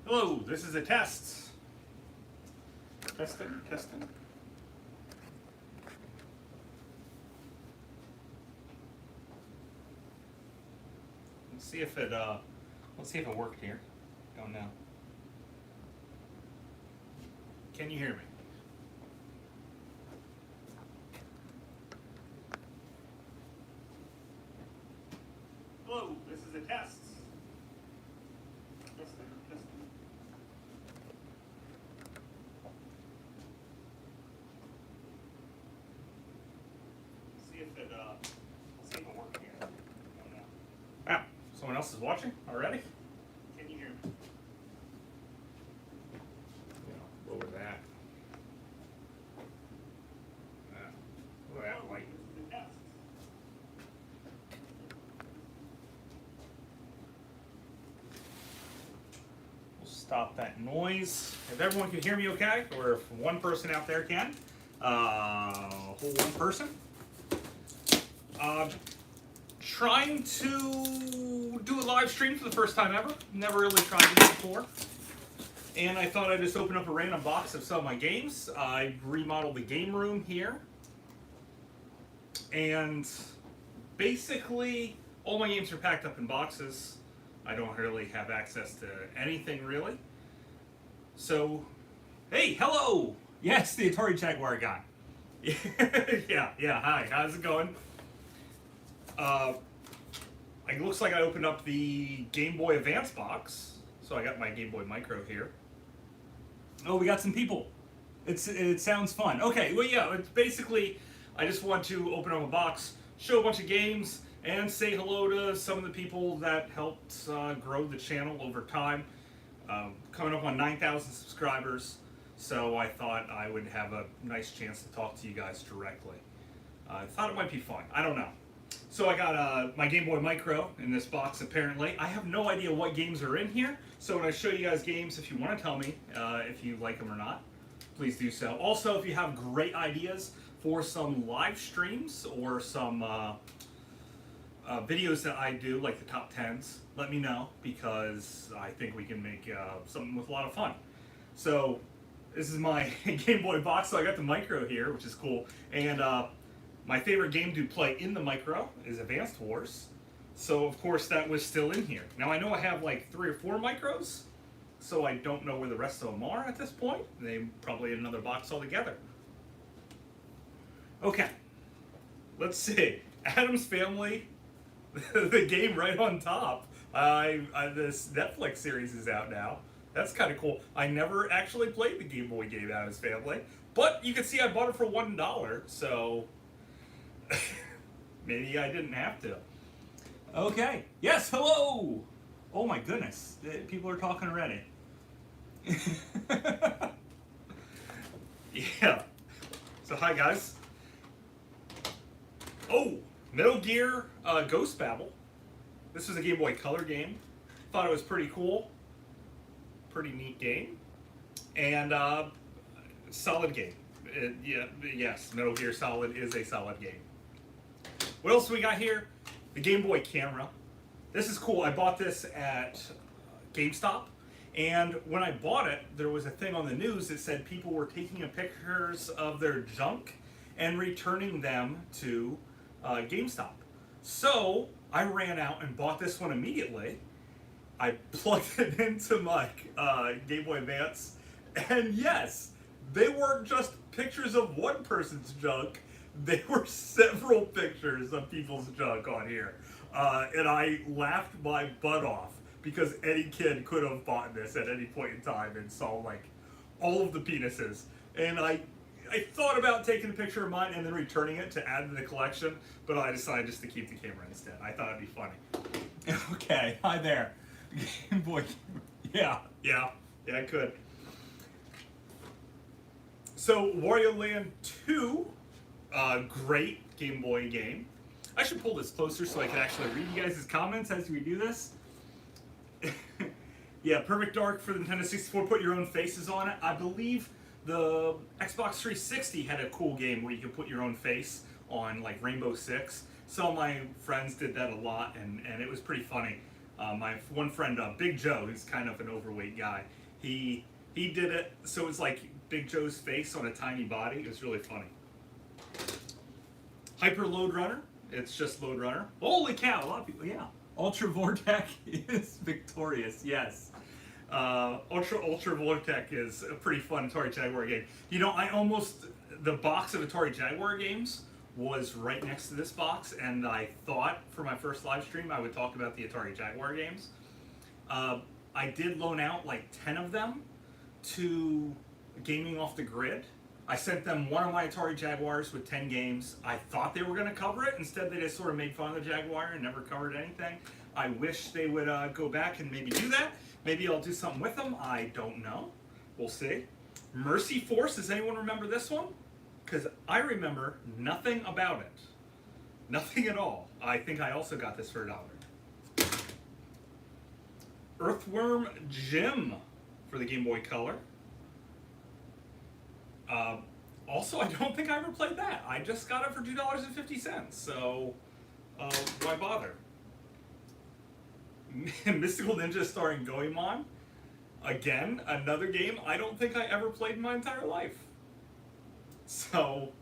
Hello, this is a test. Testing. Let's see if it worked here. Don't know. Can you hear me? Hello, this is a test. Testing. See if it worked here. Don't know. Ah, someone else is watching already? Can you hear me? Yeah, lower that. Lower that light. We'll stop that noise. If everyone can hear me okay, or if one person out there can, whole one person. Trying to do a live stream for the first time ever. Never really tried this before. And I thought I'd just open up a random box of some of my games. I remodeled the game room here. And basically, all my games are packed up in boxes. I don't really have access to anything really. So, hey, hello! Yes, the Atari Jaguar guy. yeah, hi, how's it going? It looks like I opened up the Game Boy Advance box. So I got my Game Boy Micro here. Oh, we got some people. It sounds fun. Okay, well yeah, it's basically, I just want to open up a box, show a bunch of games, and say hello to some of the people that helped grow the channel over time. Coming up on 9,000 subscribers, so I thought I would have a nice chance to talk to you guys directly. I thought it might be fun. I don't know. So I got my Game Boy Micro in this box apparently. I have no idea what games are in here, so when I show you guys games, if you want to tell me if you like them or not, please do so. Also, if you have great ideas for some live streams or some videos that I do, like the top 10s, let me know, because I think we can make something with a lot of fun. So this is my Game Boy box, so I got the Micro here, which is cool, and my favorite game to play in the Micro is Advanced Wars, so of course that was still in here. Now I know I have like 3 or 4 Micros, so I don't know where the rest of them are at this point. They probably in another box altogether. Okay, let's see. Addams Family, the game right on top. This Netflix series is out now. That's kind of cool. I never actually played the Game Boy game Addams Family, but you can see I bought it for $1, so maybe I didn't have to. Okay. Yes, hello! Oh my goodness. People are talking already. Yeah. So hi guys. Oh! Metal Gear Ghost Babel. This was a Game Boy Color game. Thought it was pretty cool. Pretty neat game. And solid game. Yes, Metal Gear Solid is a solid game. What else we got here? The Game Boy camera. This is cool. I bought this at GameStop, and when I bought it, there was a thing on the news that said people were taking pictures of their junk and returning them to GameStop. So I ran out and bought this one immediately. I plugged it into my Game Boy Advance, and yes, they weren't just pictures of one person's junk. They were several pictures of people's junk on here. And I laughed my butt off because any kid could have bought this at any point in time and saw like all of the penises. And I thought about taking a picture of mine and then returning it to add to the collection, but I decided just to keep the camera instead. I thought it'd be funny. Okay, hi there. Game Boy. Yeah, I could. So Wario Land 2, great Game Boy game. I should pull this closer so I can actually read you guys' comments as we do this. Yeah, Perfect Dark for the Nintendo 64, put your own faces on it. I believe the Xbox 360 had a cool game where you could put your own face on, like Rainbow Six. Some of my friends did that a lot, and it was pretty funny. My one friend, Big Joe, who's kind of an overweight guy, He did it so it's like Big Joe's face on a tiny body. It was really funny. Hyper Load Runner. It's just Load Runner. Holy cow! A lot of people. Yeah. Ultra Vortex is victorious. Yes. Ultra Vortex is a pretty fun Atari Jaguar game. You know, the box of Atari Jaguar games was right next to this box, and I thought for my first live stream I would talk about the Atari Jaguar games. I did loan out like 10 of them to Gaming Off the Grid. I sent them one of my Atari Jaguars with 10 games. I thought they were going to cover it. Instead, they just sort of made fun of the Jaguar and never covered anything. I wish they would go back and maybe do that. Maybe I'll do something with them. I don't know. We'll see. Mercy Force. Does anyone remember this one? Because I remember nothing about it. Nothing at all. I think I also got this for $1. Earthworm Jim for the Game Boy Color. Also, I don't think I ever played that. I just got it for $2.50, so why bother? Mystical Ninja starring Goemon. Again, another game I don't think I ever played in my entire life. So,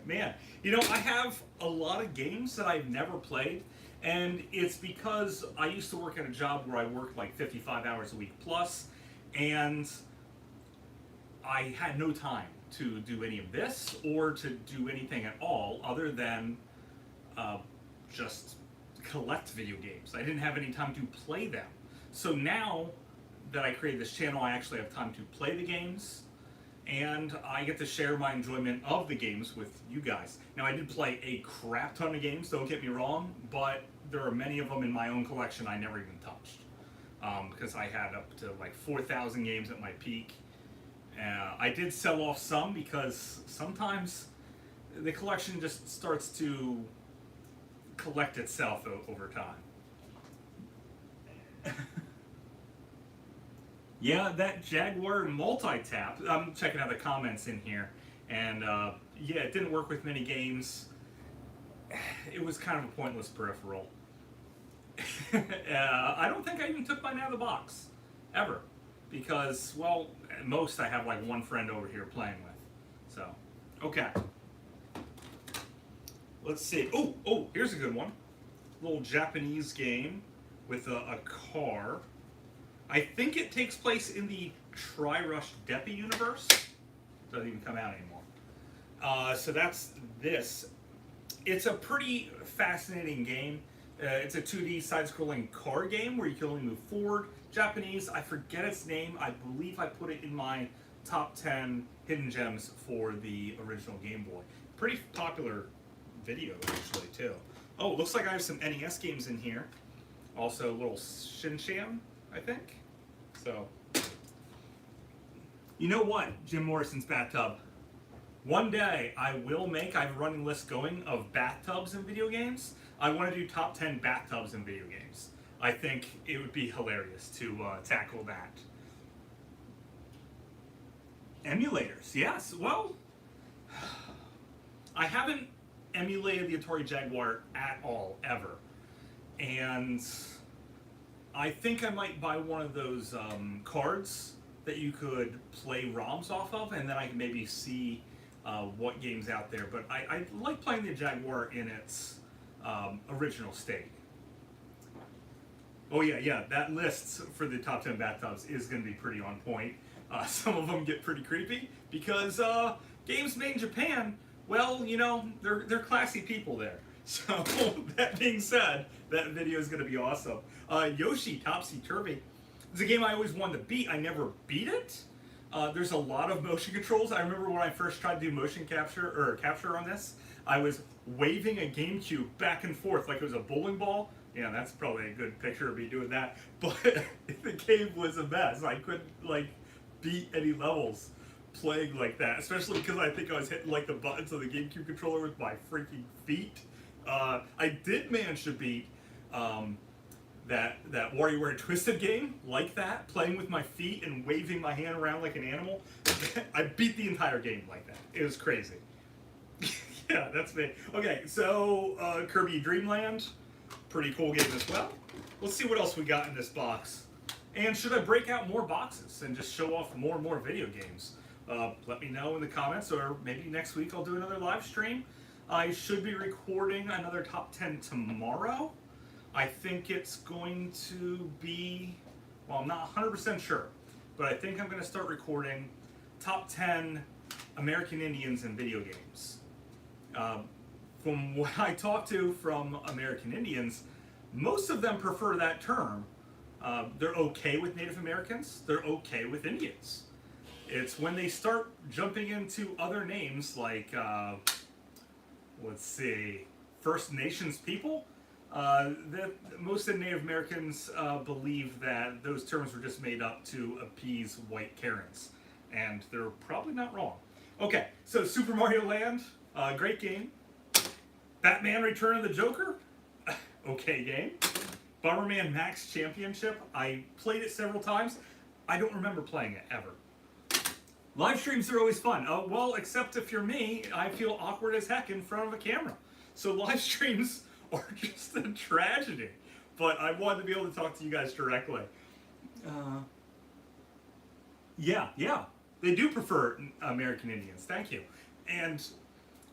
man, you know, I have a lot of games that I've never played, and it's because I used to work at a job where I worked like 55 hours a week plus, and I had no time to do any of this or to do anything at all other than just collect video games. I didn't have any time to play them. So now that I created this channel, I actually have time to play the games, and I get to share my enjoyment of the games with you guys. Now, I did play a crap ton of games, don't get me wrong, but there are many of them in my own collection I never even touched. Because I had up to like 4,000 games at my peak. I did sell off some because sometimes the collection just starts to collect itself over time. Yeah, that Jaguar multi-tap. I'm checking out the comments in here, and yeah, it didn't work with many games. It was kind of a pointless peripheral. I don't think I even took mine out of the box, ever. Because, well, at most I have like one friend over here playing with. So, okay. Let's see. Oh, here's a good one. Little Japanese game with a car. I think it takes place in the Tri-Rush Deppy universe. Doesn't even come out anymore. So that's this. It's a pretty fascinating game. It's a 2D side-scrolling car game where you can only move forward. Japanese, I forget its name. I believe I put it in my top 10 hidden gems for the original Game Boy. Pretty popular video, actually, too. Oh, looks like I have some NES games in here. Also, a little Shinshan, I think. So, you know what, Jim Morrison's Bathtub? One day, I have a running list going of bathtubs in video games. I want to do top 10 bathtubs in video games. I think it would be hilarious to tackle that. Emulators, yes. Well, I haven't emulated the Atari Jaguar at all, ever. And I think I might buy one of those cards that you could play ROMs off of, and then I can maybe see what game's out there. But I like playing the Jaguar in its original state. Oh yeah, that list for the top 10 bathtubs is going to be pretty on point. Some of them get pretty creepy because games made in Japan, well, you know, they're classy people there. So that being said, that video is going to be awesome. Yoshi Topsy Turvy. It's a game I always wanted to beat. I never beat it. There's a lot of motion controls. I remember when I first tried to do motion capture on this, I was waving a GameCube back and forth like it was a bowling ball. Yeah, that's probably a good picture of me doing that. But the game was a mess. I couldn't like beat any levels playing like that, especially because I think I was hitting like the buttons of the GameCube controller with my freaking feet. I did manage to beat that WarioWare Twisted game like that, playing with my feet and waving my hand around like an animal. I beat the entire game like that. It was crazy. Yeah, that's me. Okay, so Kirby Dream Land, pretty cool game as well. Let's see what else we got in this box. And should I break out more boxes and just show off more and more video games? Let me know in the comments, or maybe next week I'll do another live stream. I should be recording another top 10 tomorrow. I think it's going to be, well, I'm not 100% sure, but I think I'm going to start recording top 10 American Indians in video games. From what I talked to from American Indians, most of them prefer that term. They're okay with Native Americans, they're okay with Indians. It's when they start jumping into other names like, let's see, First Nations people, that most of the Native Americans believe that those terms were just made up to appease white Karens. And they're probably not wrong. Okay, so Super Mario Land, great game. Batman Return of the Joker, okay game. Bomberman Max Championship, I played it several times. I don't remember playing it ever. Live streams are always fun. Well, except if you're me, I feel awkward as heck in front of a camera. So live streams are just a tragedy. But I wanted to be able to talk to you guys directly. Yeah, they do prefer American Indians. Thank you. And,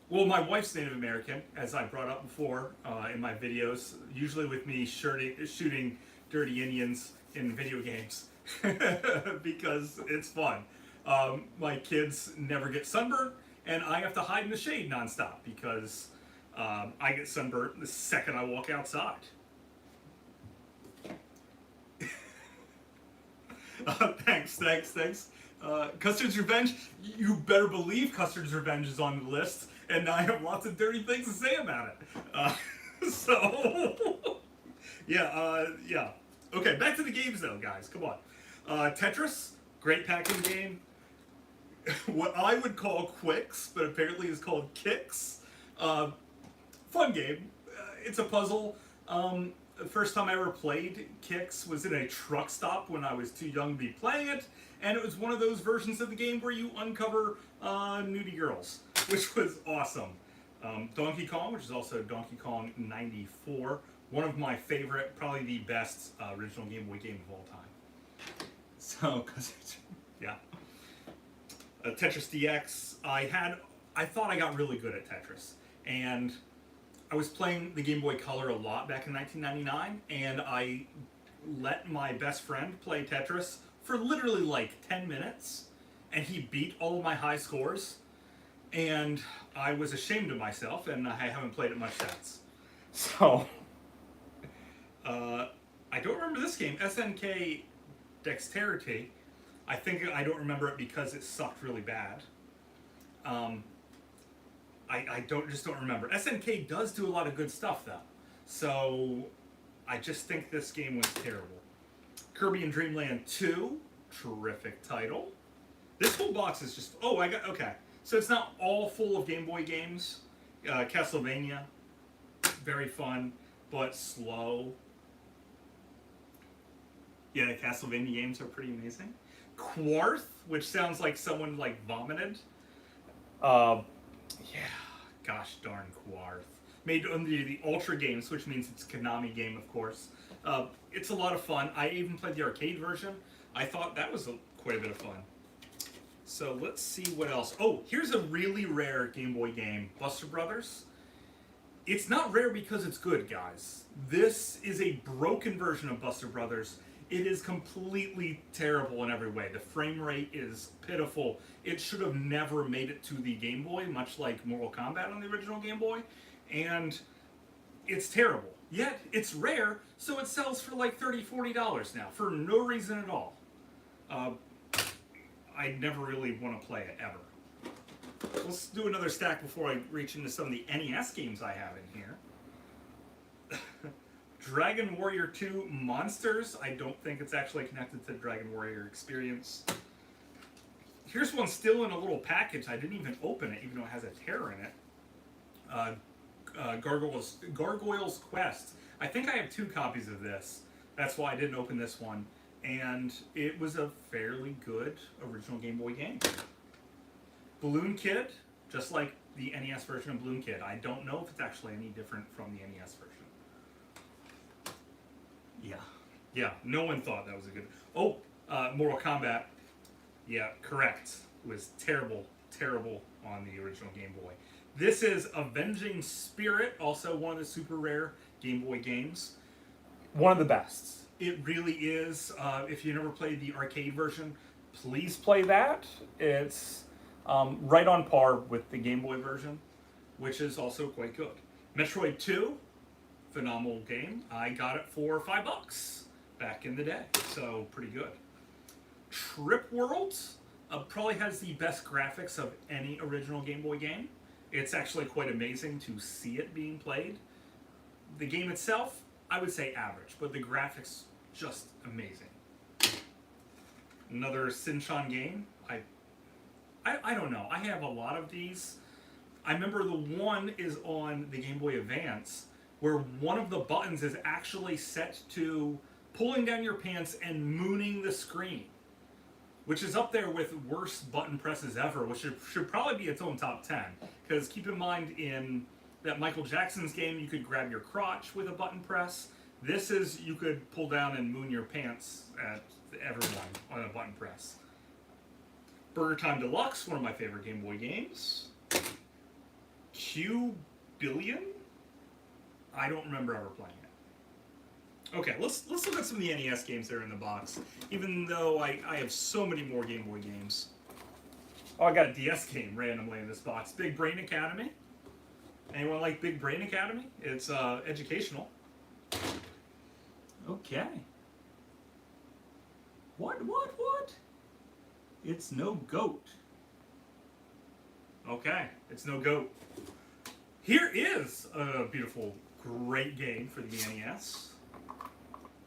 well, my wife's Native American, as I brought up before in my videos, usually with me shooting dirty Indians in video games because it's fun. My kids never get sunburned, and I have to hide in the shade nonstop because I get sunburned the second I walk outside. Thanks. Custard's Revenge, you better believe Custard's Revenge is on the list, and I have lots of dirty things to say about it. Yeah. Okay, back to the games though, guys, come on. Tetris, great packing game. What I would call Quicks, but apparently is called Kicks. Fun game. It's a puzzle. The first time I ever played Kicks was in a truck stop when I was too young to be playing it, and it was one of those versions of the game where you uncover nudie girls, which was awesome. Donkey Kong, which is also Donkey Kong 94, one of my favorite, probably the best original Game Boy game of all time. So, yeah. Tetris DX, I thought I got really good at Tetris, and I was playing the Game Boy Color a lot back in 1999, and I let my best friend play Tetris for literally like 10 minutes, and he beat all of my high scores, and I was ashamed of myself, and I haven't played it much since. So, I don't remember this game, SNK Dexterity. I think I don't remember it because it sucked really bad. I don't remember. SNK does do a lot of good stuff though, so I just think this game was terrible. Kirby and Dream Land 2, terrific title. This whole box is just, okay. So it's not all full of Game Boy games. Castlevania, very fun, but slow. Yeah, the Castlevania games are pretty amazing. Quarth, which sounds like someone like vomited. Yeah, gosh darn Quarth. Made under the Ultra games, which means it's a Konami game, of course. It's a lot of fun. I even played the arcade version. I thought that was quite a bit of fun. So let's see what else. Oh, here's a really rare Game Boy game, Buster Brothers. It's not rare because it's good, guys. This is a broken version of Buster Brothers. It is completely terrible in every way. The frame rate is pitiful. It should have never made it to the Game Boy, much like Mortal Kombat on the original Game Boy. And it's terrible. Yet, it's rare, so it sells for like $30, $40 now, for no reason at all. I never really want to play it, ever. Let's do another stack before I reach into some of the NES games I have in here. Dragon Warrior 2 Monsters. I don't think it's actually connected to Dragon Warrior Experience. Here's one still in a little package. I didn't even open it, even though it has a tear in it. Gargoyle's Quest. I think I have 2 copies of this. That's why I didn't open this one. And it was a fairly good original Game Boy game. Balloon Kid, just like the NES version of Balloon Kid. I don't know if it's actually any different from the NES version. Yeah, no one thought that was a good. Oh, Mortal Kombat. Yeah, correct. It was terrible, terrible on the original Game Boy. This is Avenging Spirit, also one of the super rare Game Boy games. One of the best. It really is. If you never played the arcade version, please play that. It's right on par with the Game Boy version, which is also quite good. Metroid 2, phenomenal game. I got it for $5 back in the day, so pretty good. Trip World probably has the best graphics of any original Game Boy game. It's actually quite amazing to see it being played. The game itself, I would say average, but the graphics just amazing. Another Sinchan game. I don't know. I have a lot of these. I remember the one is on the Game Boy Advance where one of the buttons is actually set to pulling down your pants and mooning the screen, which is up there with worst button presses ever, which should probably be its own top 10. Because keep in mind, in that Michael Jackson's game, you could grab your crotch with a button press. This is, you could pull down and moon your pants at everyone on a button press. Burger Time Deluxe, one of my favorite Game Boy games. Q Billion? I don't remember ever playing it. Okay, let's look at some of the NES games that are in the box, even though I have so many more Game Boy games. Oh, I got a DS game randomly in this box. Big Brain Academy. Anyone like Big Brain Academy? It's educational. Okay. What? It's no goat. Okay, it's no goat. Here is a beautiful, great game for the NES.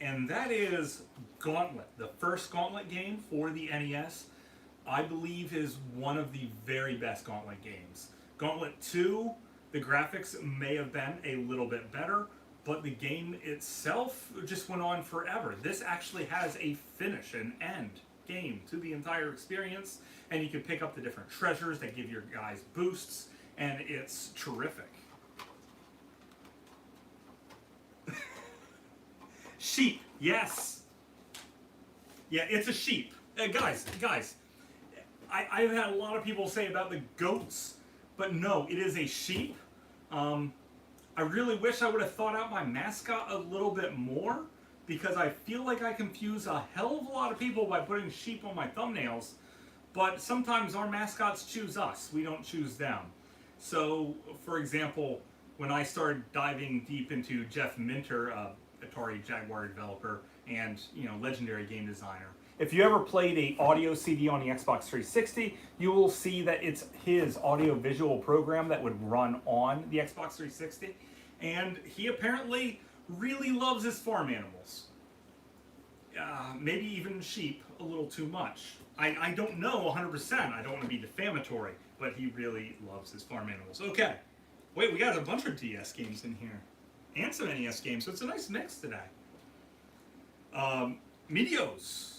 And that is Gauntlet. The first Gauntlet game for the NES, I believe, is one of the very best Gauntlet games. Gauntlet 2, the graphics may have been a little bit better, but the game itself just went on forever. This actually has a finish, an end game to the entire experience, and you can pick up the different treasures that give your guys boosts, and it's terrific. Sheep, yes. Yeah, it's a sheep. Guys, I've had a lot of people say about the goats, but no, it is a sheep. I really wish I would have thought out my mascot a little bit more, because I feel like I confuse a hell of a lot of people by putting sheep on my thumbnails, but sometimes our mascots choose us. We don't choose them. So, for example, when I started diving deep into Jeff Minter, Atari Jaguar developer and legendary game designer. If you ever played a audio CD on the Xbox 360, you will see that it's his audio visual program that would run on the Xbox 360, and he apparently really loves his farm animals. Maybe even sheep a little too much. I don't know 100%. I don't want to be defamatory, but he really loves his farm animals. Okay, wait, we got a bunch of DS games in here. And some NES games, so it's a nice mix today. Meteos.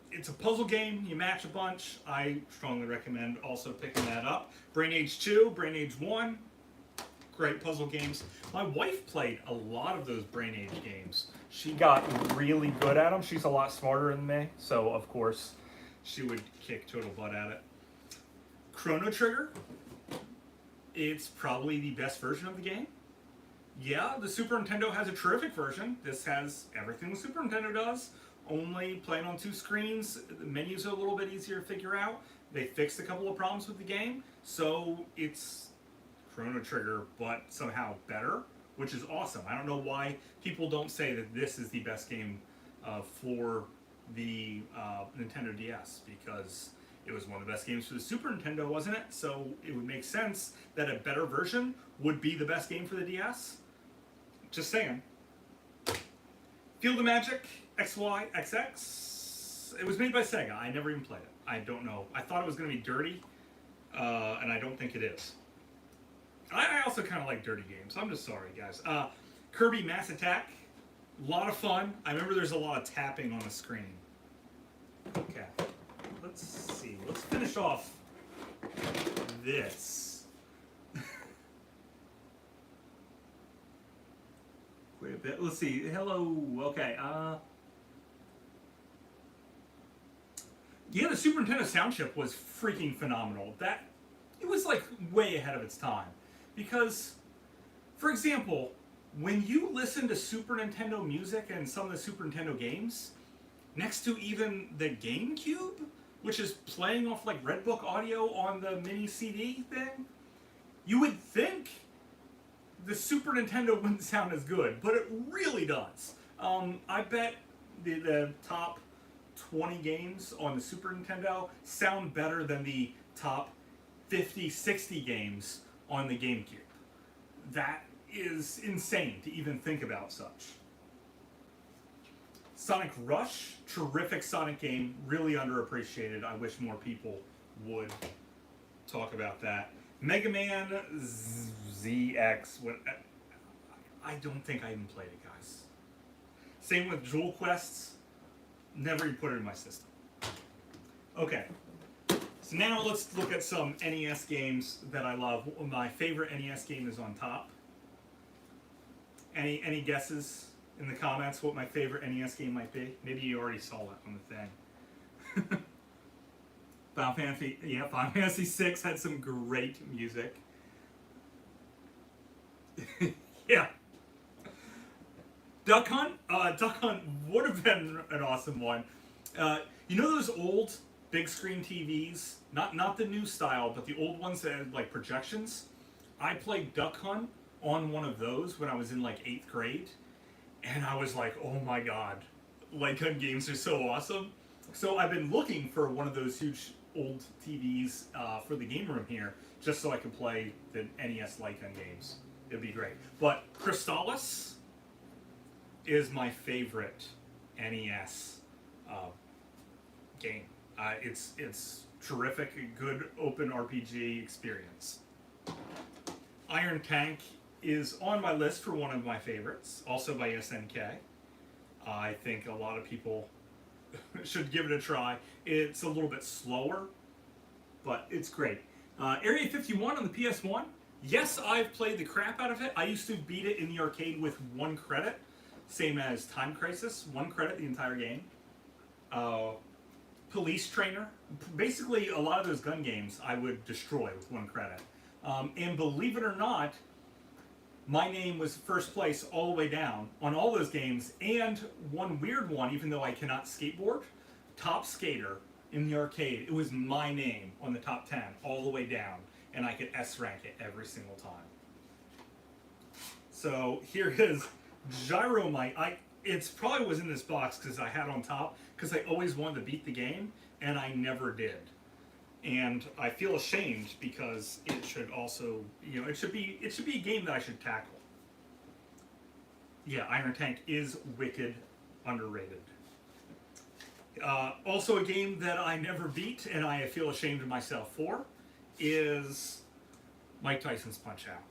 It's a puzzle game, you match a bunch. I strongly recommend also picking that up. Brain Age 2, Brain Age 1, great puzzle games. My wife played a lot of those Brain Age games. She got really good at them. She's a lot smarter than me, so of course she would kick total butt at it. Chrono Trigger. It's probably the best version of the game. Yeah, the Super Nintendo has a terrific version. This has everything the Super Nintendo does, only playing on 2 screens. The menus are a little bit easier to figure out. They fixed a couple of problems with the game, so it's Chrono Trigger, but somehow better, which is awesome. I don't know why people don't say that this is the best game for the Nintendo DS, because it was one of the best games for the Super Nintendo, wasn't it? So it would make sense that a better version would be the best game for the DS. Just saying. Field of Magic XYXX. It was made by Sega. I never even played it. I don't know. I thought it was going to be dirty, and I don't think it is. I also kind of like dirty games. I'm just sorry, guys. Kirby Mass Attack. A lot of fun. I remember there's a lot of tapping on the screen. Okay. Let's see. Let's finish off this. Wait a bit. let's see. Hello. Okay. Yeah, the Super Nintendo sound chip was freaking phenomenal. That it was like way ahead of its time, because, for example, when you listen to Super Nintendo music and some of the Super Nintendo games, next to even the GameCube, which is playing off like Redbook audio on the mini CD thing, you would think the Super Nintendo wouldn't sound as good, but it really does. I bet the top 20 games on the Super Nintendo sound better than the top 50, 60 games on the GameCube. That is insane to even think about such. Sonic Rush, terrific Sonic game, really underappreciated. I wish more people would talk about that. Mega Man ZX, I don't think I even played it, guys. Same with Jewel Quests, never even put it in my system. Okay, so now let's look at some NES games that I love. My favorite NES game is on top. Any guesses in the comments what my favorite NES game might be? Maybe you already saw it on the thing. Final Fantasy VI had some great music. Yeah. Duck Hunt? Duck Hunt would have been an awesome one. You know those old big screen TVs? Not the new style, but the old ones that had like projections? I played Duck Hunt on one of those when I was in like 8th grade, and I was like, oh my god, Light Gun games are so awesome. So I've been looking for one of those huge old TVs for the game room here, just so I can play the NES Light Gun games. It'd be great. But Crystallis is my favorite NES game. It's terrific, a good open RPG experience. Iron Tank is on my list for one of my favorites, also by SNK. I think a lot of people should give it a try. It's a little bit slower, but it's great. Area 51 on the PS1. Yes, I've played the crap out of it. I used to beat it in the arcade with 1 credit, same as Time Crisis, 1 credit the entire game. Police Trainer. Basically, a lot of those gun games I would destroy with 1 credit. And believe it or not, my name was first place all the way down on all those games, and one weird one, even though I cannot skateboard, Top Skater in the arcade, it was my name on the top 10 all the way down, and I could S rank it every single time. So here is Gyromite. It's probably was in this box because I had on top, because I always wanted to beat the game, and I never did. And I feel ashamed because it should also, it should be a game that I should tackle. Yeah, Iron Tank is wicked underrated. Also a game that I never beat and I feel ashamed of myself for is Mike Tyson's Punch-Out.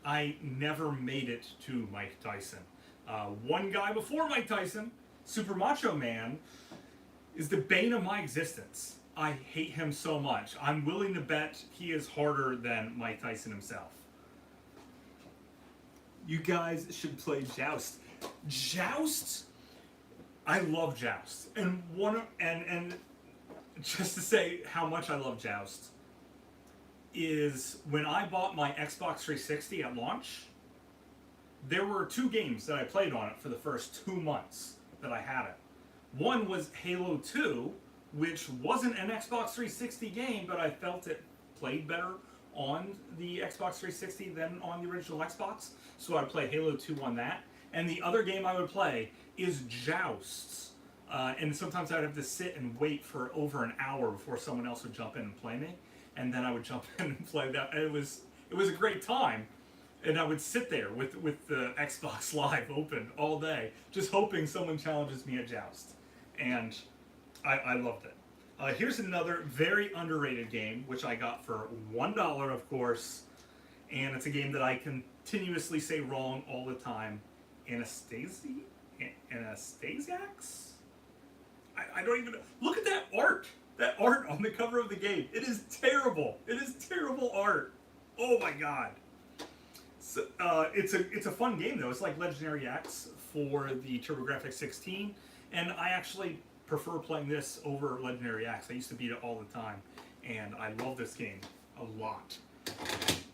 I never made it to Mike Tyson. One guy before Mike Tyson, Super Macho Man, is the bane of my existence. I hate him so much. I'm willing to bet he is harder than Mike Tyson himself. You guys should play Joust. Joust? I love Joust. And just to say how much I love Joust is when I bought my Xbox 360 at launch, there were 2 games that I played on it for the first 2 months that I had it. One was Halo 2, which wasn't an Xbox 360 game, but I felt it played better on the Xbox 360 than on the original Xbox, so I'd play Halo 2 on that. And the other game I would play is Jousts, and sometimes I'd have to sit and wait for over an hour before someone else would jump in and play me, and then I would jump in and play that. And it was a great time, and I would sit there with the Xbox Live open all day, just hoping someone challenges me at Joust, and I loved it. Here's another very underrated game, which I got for $1, of course, and it's a game that I continuously say wrong all the time. Anastasiacs? I don't even know. Look at that art! That art on the cover of the game. It is terrible. It is terrible art. Oh my god. So, it's a fun game though. It's like Legendary Axe for the TurboGrafx 16, and I actually prefer playing this over Legendary Axe. I used to beat it all the time, and I love this game a lot.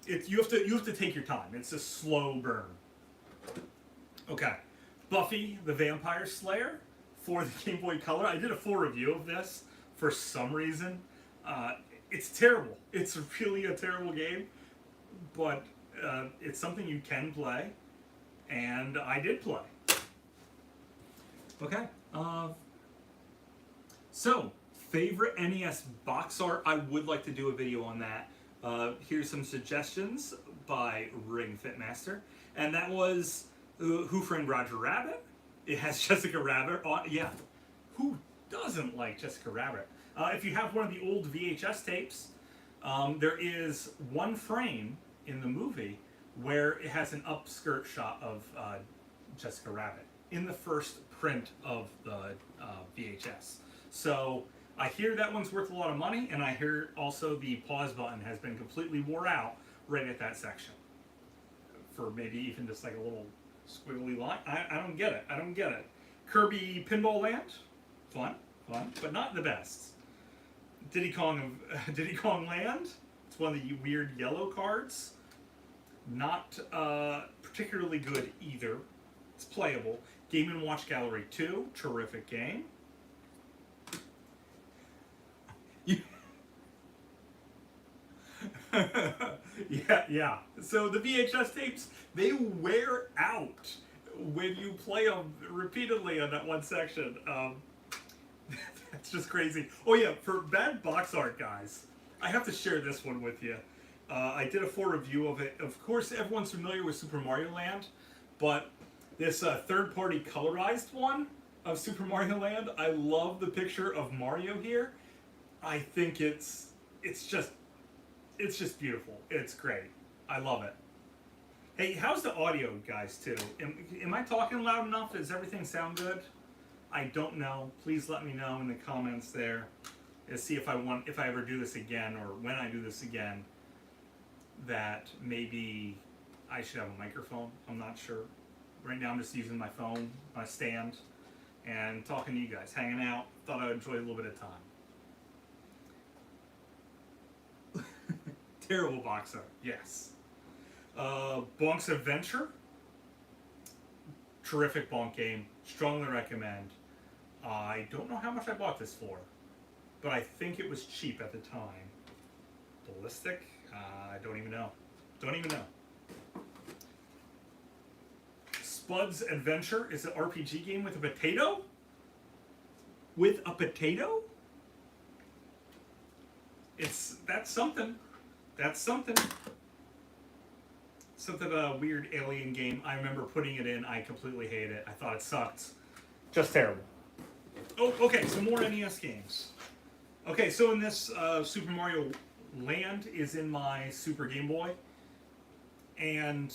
You have to take your time. It's a slow burn. Okay, Buffy the Vampire Slayer for the Game Boy Color. I did a full review of this for some reason. It's terrible. It's really a terrible game, but it's something you can play, and I did play. Okay. So, favorite NES box art. I would like to do a video on that. Here's some suggestions by Ring Fitmaster, and that was Who Framed Roger Rabbit. It has Jessica Rabbit on. Yeah, who doesn't like Jessica Rabbit? If you have one of the old VHS tapes, there is one frame in the movie where it has an upskirt shot of Jessica Rabbit in the first print of the VHS. So I hear that one's worth a lot of money, and I hear also the pause button has been completely wore out right at that section. For maybe even just like a little squiggly line. I don't get it. I don't get it. Kirby Pinball Land, fun, but not the best. Diddy Kong Land. It's one of the weird yellow cards. Not particularly good either. It's playable. Game & Watch Gallery 2, terrific game. Yeah. So the VHS tapes, they wear out when you play them repeatedly on that one section. That's just crazy. Oh yeah, for bad box art, guys, I have to share this one with you. I did a full review of it. Of course, everyone's familiar with Super Mario Land, but this third-party colorized one of Super Mario Land, I love the picture of Mario here. I think it's just beautiful. It's great. I love it. Hey, how's the audio, guys, too? Am I talking loud enough? Does everything sound good? I don't know. Please let me know in the comments there. To see if I ever do this again, or when I do this again, that maybe I should have a microphone. I'm not sure. Right now I'm just using my phone, my stand, and talking to you guys, hanging out. Thought I would enjoy a little bit of time. Terrible box art, yes. Bonk's Adventure. Terrific Bonk game. Strongly recommend. I don't know how much I bought this for, but I think it was cheap at the time. Ballistic? I don't even know. Spud's Adventure is an RPG game with a potato? With a potato? That's something. Something a weird alien game. I remember putting it in. I completely hated it. I thought it sucked. Just terrible. Oh, okay. Some more NES games. Okay, so in this Super Mario Land is in my Super Game Boy, and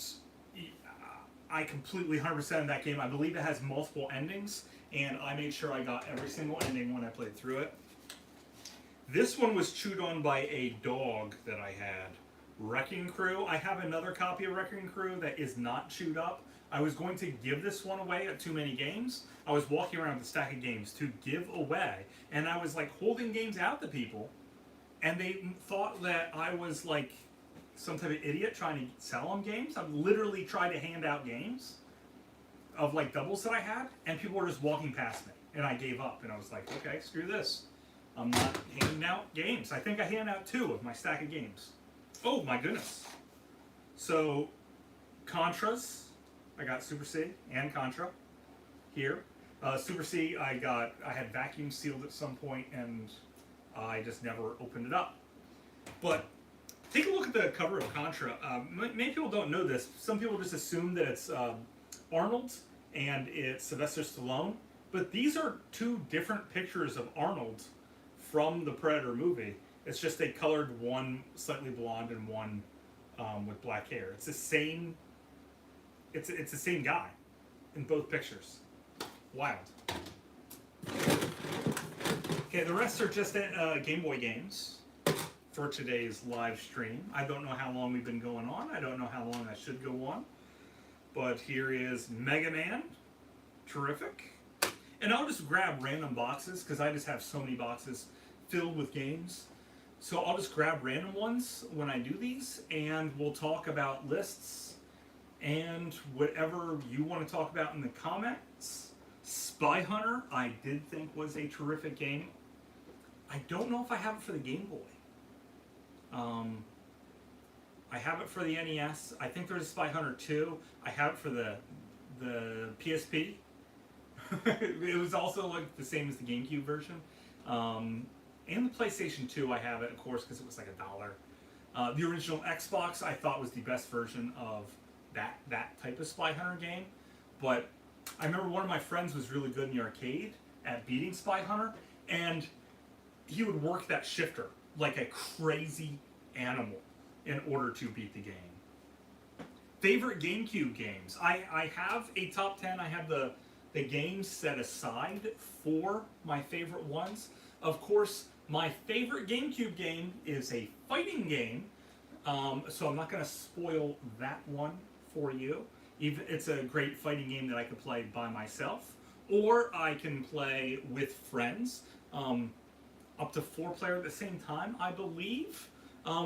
I completely 100% of that game. I believe it has multiple endings, and I made sure I got every single ending when I played through it. This one was chewed on by a dog that I had. Wrecking Crew. I have another copy of Wrecking Crew that is not chewed up. I was going to give this one away at Too Many Games. I was walking around with a stack of games to give away, and I was like holding games out to people, and they thought that I was like some type of idiot trying to sell them games. I literally tried to hand out games of like doubles that I had, and people were just walking past me, and I gave up, and I was like, okay, screw this. I'm not handing out games. I think I handed out 2 of my stack of games. Oh my goodness. So, Contras. I got Super C and Contra here. Super C, I had vacuum sealed at some point, and I just never opened it up. But take a look at the cover of Contra. Many people don't know this. Some people just assume that it's Arnold and it's Sylvester Stallone. But these are 2 different pictures of Arnold from the Predator movie. It's just they colored one slightly blonde and one with black hair. It's the same. It's the same guy in both pictures. Wild. Okay, the rest are just Game Boy games for today's live stream. I don't know how long we've been going on. I don't know how long I should go on. But here is Mega Man. Terrific. And I'll just grab random boxes because I just have so many boxes filled with games. So I'll just grab random ones when I do these, and we'll talk about lists and whatever you want to talk about in the comments. Spy Hunter, I did think was a terrific game. I don't know if I have it for the Game Boy. I have it for the NES. I think there's a Spy Hunter 2. I have it for the PSP. It was also like the same as the GameCube version. And the PlayStation 2, I have it, of course, because it was like $1. The original Xbox, I thought, was the best version of that type of Spy Hunter game. But I remember one of my friends was really good in the arcade at beating Spy Hunter, and he would work that shifter like a crazy animal in order to beat the game. Favorite GameCube games. I have a top 10. I have the games set aside for my favorite ones. Of course, my favorite GameCube game is a fighting game, so I'm not going to spoil that one for you. Even it's a great fighting game that I could play by myself, or I can play with friends, up to 4 players at the same time, I believe,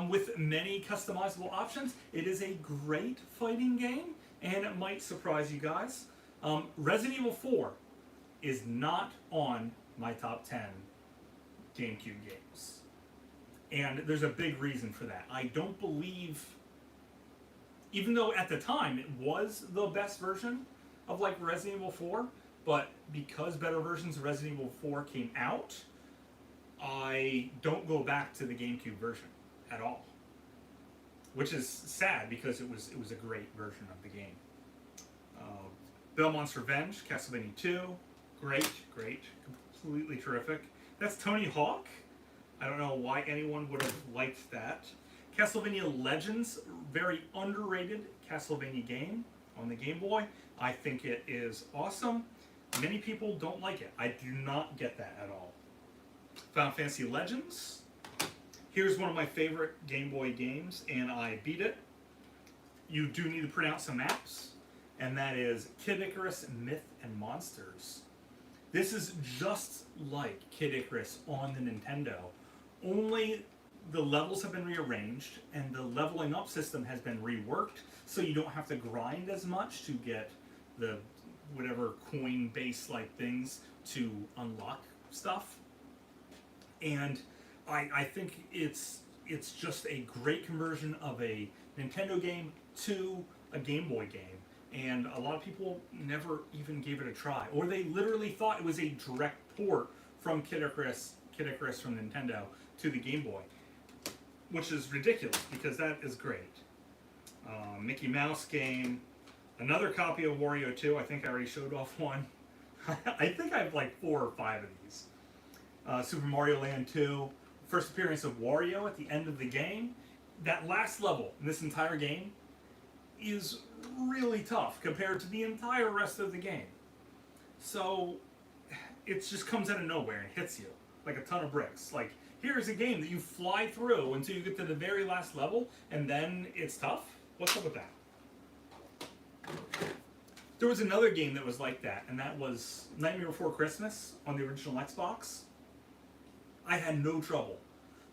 with many customizable options. It is a great fighting game, and it might surprise you guys. Resident Evil 4 is not on my top 10 GameCube games. And there's a big reason for that. I don't believe, even though at the time it was the best version of like Resident Evil 4, but because better versions of Resident Evil 4 came out, I don't go back to the GameCube version at all. Which is sad because it was a great version of the game. Belmont's Revenge, Castlevania 2, great, completely terrific. That's Tony Hawk. I don't know why anyone would have liked that. Castlevania Legends, very underrated Castlevania game on the Game Boy. I think it is awesome. Many people don't like it. I do not get that at all. Final Fantasy Legends. Here's one of my favorite Game Boy games, and I beat it. You do need to pronounce some maps, and that is Kid Icarus Myth and Monsters. This is just like Kid Icarus on the Nintendo, only the levels have been rearranged and the leveling up system has been reworked, so you don't have to grind as much to get the whatever coin-based like things to unlock stuff. And I think it's just a great conversion of a Nintendo game to a Game Boy game. And a lot of people never even gave it a try. Or they literally thought it was a direct port from Kid Icarus from Nintendo to the Game Boy. Which is ridiculous, because that is great. Mickey Mouse game. Another copy of Wario 2. I think I already showed off one. I think I have like 4 or 5 of these. Super Mario Land 2. First appearance of Wario at the end of the game. That last level in this entire game is really tough compared to the entire rest of the game. So it just comes out of nowhere and hits you like a ton of bricks. Like, here's a game that you fly through until you get to the very last level, and then it's tough? What's up with that? There was another game that was like that, and that was Nightmare Before Christmas on the original Xbox. I had no trouble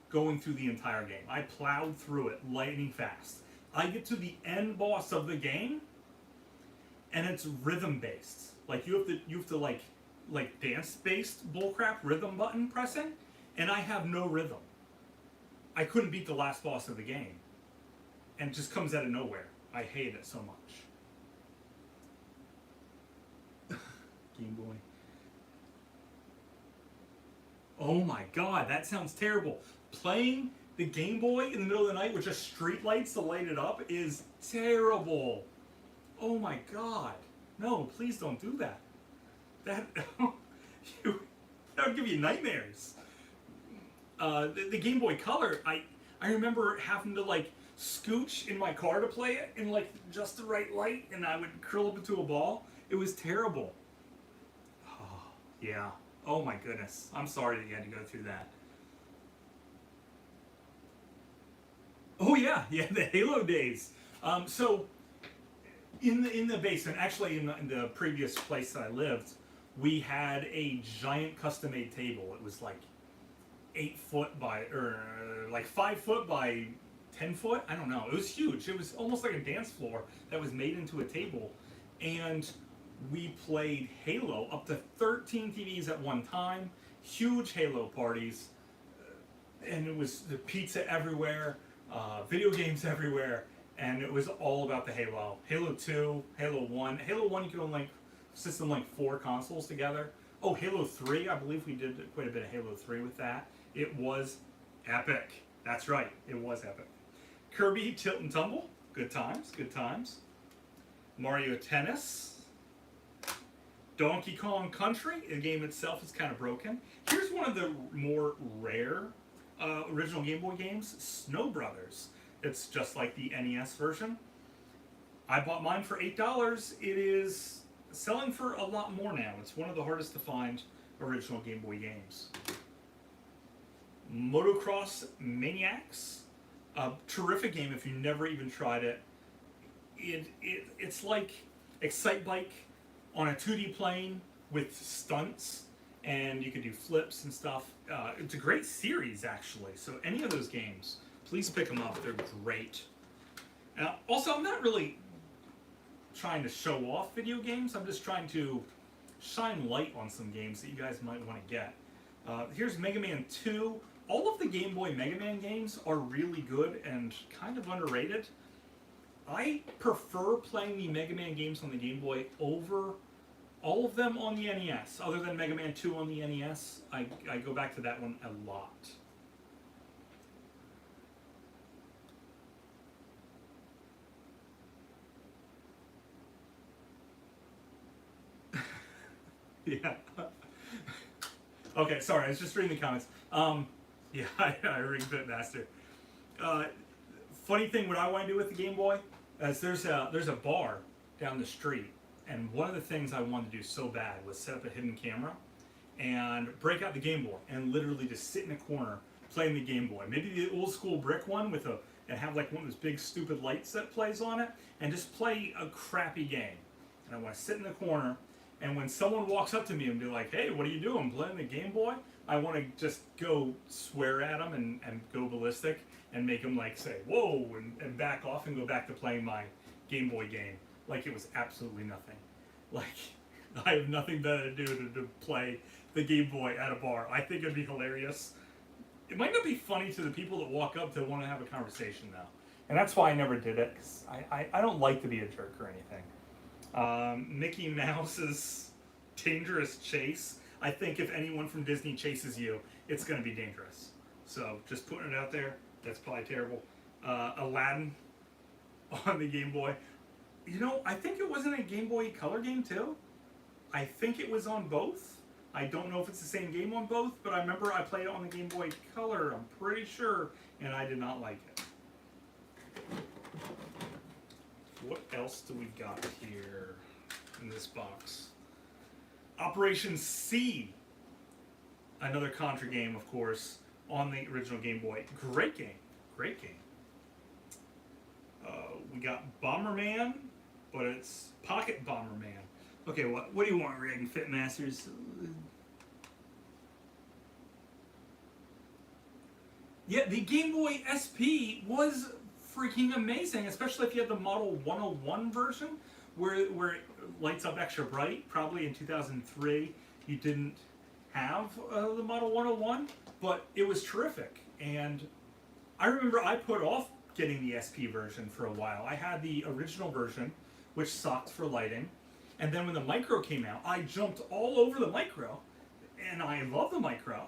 going through the entire game. I plowed through it lightning fast. I get to the end boss of the game, and it's rhythm based. Like you have to like dance based bullcrap rhythm button pressing, and I have no rhythm. I couldn't beat the last boss of the game, and it just comes out of nowhere. I hate it so much. Game Boy. Oh my god, that sounds terrible. Playing the Game Boy in the middle of the night with just street lights to light it up is terrible. Oh my god. No, please don't do that. That would give you nightmares. The Game Boy Color, I remember having to like scooch in my car to play it in like just the right light, and I would curl up into a ball. It was terrible. Oh, yeah. Oh my goodness. I'm sorry that you had to go through that. yeah, yeah, the Halo days. So in the basement, actually in the previous place that I lived, we had a giant custom made table. It was like 8 foot by or like 5 foot by 10 foot. I don't know. It was huge. It was almost like a dance floor that was made into a table, and we played Halo up to 13 TVs at one time. Huge Halo parties, and it was the pizza everywhere, video games everywhere, and it was all about the Halo. Halo 2, Halo 1. Halo 1, you could only system like 4 consoles together. Oh, Halo 3, I believe we did quite a bit of Halo 3 with that. It was epic. That's right, it was epic. Kirby Tilt and Tumble, good times, good times. Mario Tennis. Donkey Kong Country, the game itself is kind of broken. Here's one of the more rare original Game Boy games, Snow Brothers. It's just like the NES version. I bought mine for $8. It is selling for a lot more now. It's one of the hardest to find original Game Boy games. Motocross Maniacs, a terrific game if you never even tried it. It's like Excite Bike on a 2D plane with stunts, and you can do flips and stuff. It's a great series, actually. So any of those games, please pick them up. They're great. Also, I'm not really trying to show off video games. I'm just trying to shine light on some games that you guys might want to get. Here's Mega Man 2. All of the Game Boy Mega Man games are really good and kind of underrated. I prefer playing the Mega Man games on the Game Boy over all of them on the NES. Other than Mega Man 2 on the NES, I go back to that one a lot. Yeah. Okay, sorry, I was just reading the comments. Yeah, I rigged Bitmaster. Funny thing, what I want to do with the Game Boy is there's a bar down the street, and one of the things I wanted to do so bad was set up a hidden camera and break out the Game Boy and literally just sit in a corner playing the Game Boy. Maybe the old school brick one and have like one of those big stupid lights that plays on it, and just play a crappy game. And I want to sit in the corner, and when someone walks up to me and be like, "Hey, what are you doing? Playing the Game Boy?" I want to just go swear at them and go ballistic and make them like say, "Whoa," and back off and go back to playing my Game Boy game like it was absolutely nothing. Like I have nothing better to do to play the Game Boy at a bar. I think it'd be hilarious. It might not be funny to the people that walk up to want to have a conversation though, and that's why I never did it, because I don't like to be a jerk or anything. Mickey Mouse's Dangerous Chase. I think if anyone from Disney chases you, it's going to be dangerous. So just putting it out there, that's probably terrible. Aladdin on the Game Boy. You know, I think it was in a Game Boy Color game too. I think it was on both. I don't know if it's the same game on both, but I remember I played it on the Game Boy Color, I'm pretty sure, and I did not like it. What else do we got here in this box? Operation C, another Contra game, of course, on the original Game Boy. Great game, great game. We got Bomberman, but it's Pocket Bomberman. Okay, what do you want, Rig and Fitmasters? Yeah, the Game Boy SP was freaking amazing, especially if you had the Model 101 version, where it lights up extra bright. Probably in 2003 you didn't have the Model 101, but it was terrific. And I remember I put off getting the SP version for a while. I had the original version, which sucked for lighting, and then when the Micro came out, I jumped all over the Micro, and I love the Micro,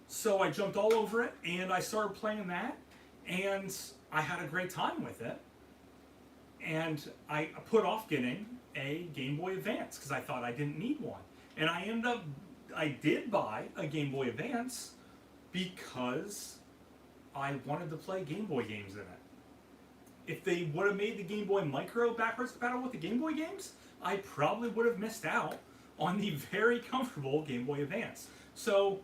so I jumped all over it, and I started playing that, and I had a great time with it. And I put off getting a Game Boy Advance because I thought I didn't need one. And I did buy a Game Boy Advance because I wanted to play Game Boy games in it. If they would have made the Game Boy Micro backwards compatible with the Game Boy games, I probably would have missed out on the very comfortable Game Boy Advance. So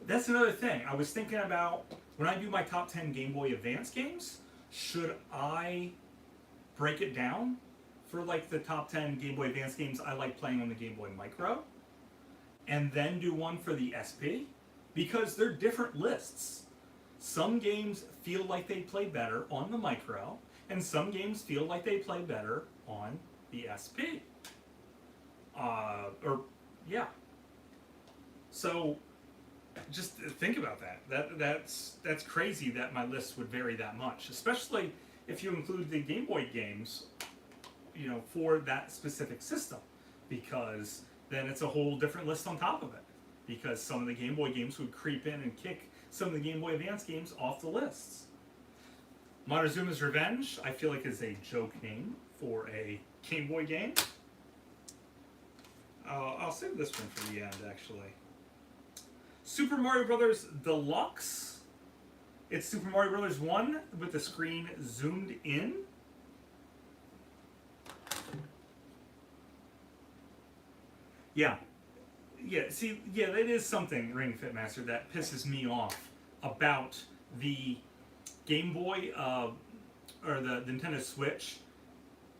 that's another thing. I was thinking about when I do my top 10 Game Boy Advance games, should I break it down for like the top 10 Game Boy Advance games I like playing on the Game Boy Micro, and then do one for the SP? Because they're different lists. Some games feel like they play better on the Micro, and some games feel like they play better on the SP. Yeah. So just think about that. That's crazy that my list would vary that much, especially if you include the Game Boy games, for that specific system, because then it's a whole different list on top of it. Because some of the Game Boy games would creep in and kick some of the Game Boy Advance games off the lists. Montezuma's Revenge, I feel like, is a joke name for a Game Boy game. I'll save this one for the end, actually. Super Mario Brothers Deluxe. It's Super Mario Brothers 1 with the screen zoomed in. Yeah. That is something, Ring Fit Master, that pisses me off about the Game Boy or the Nintendo Switch,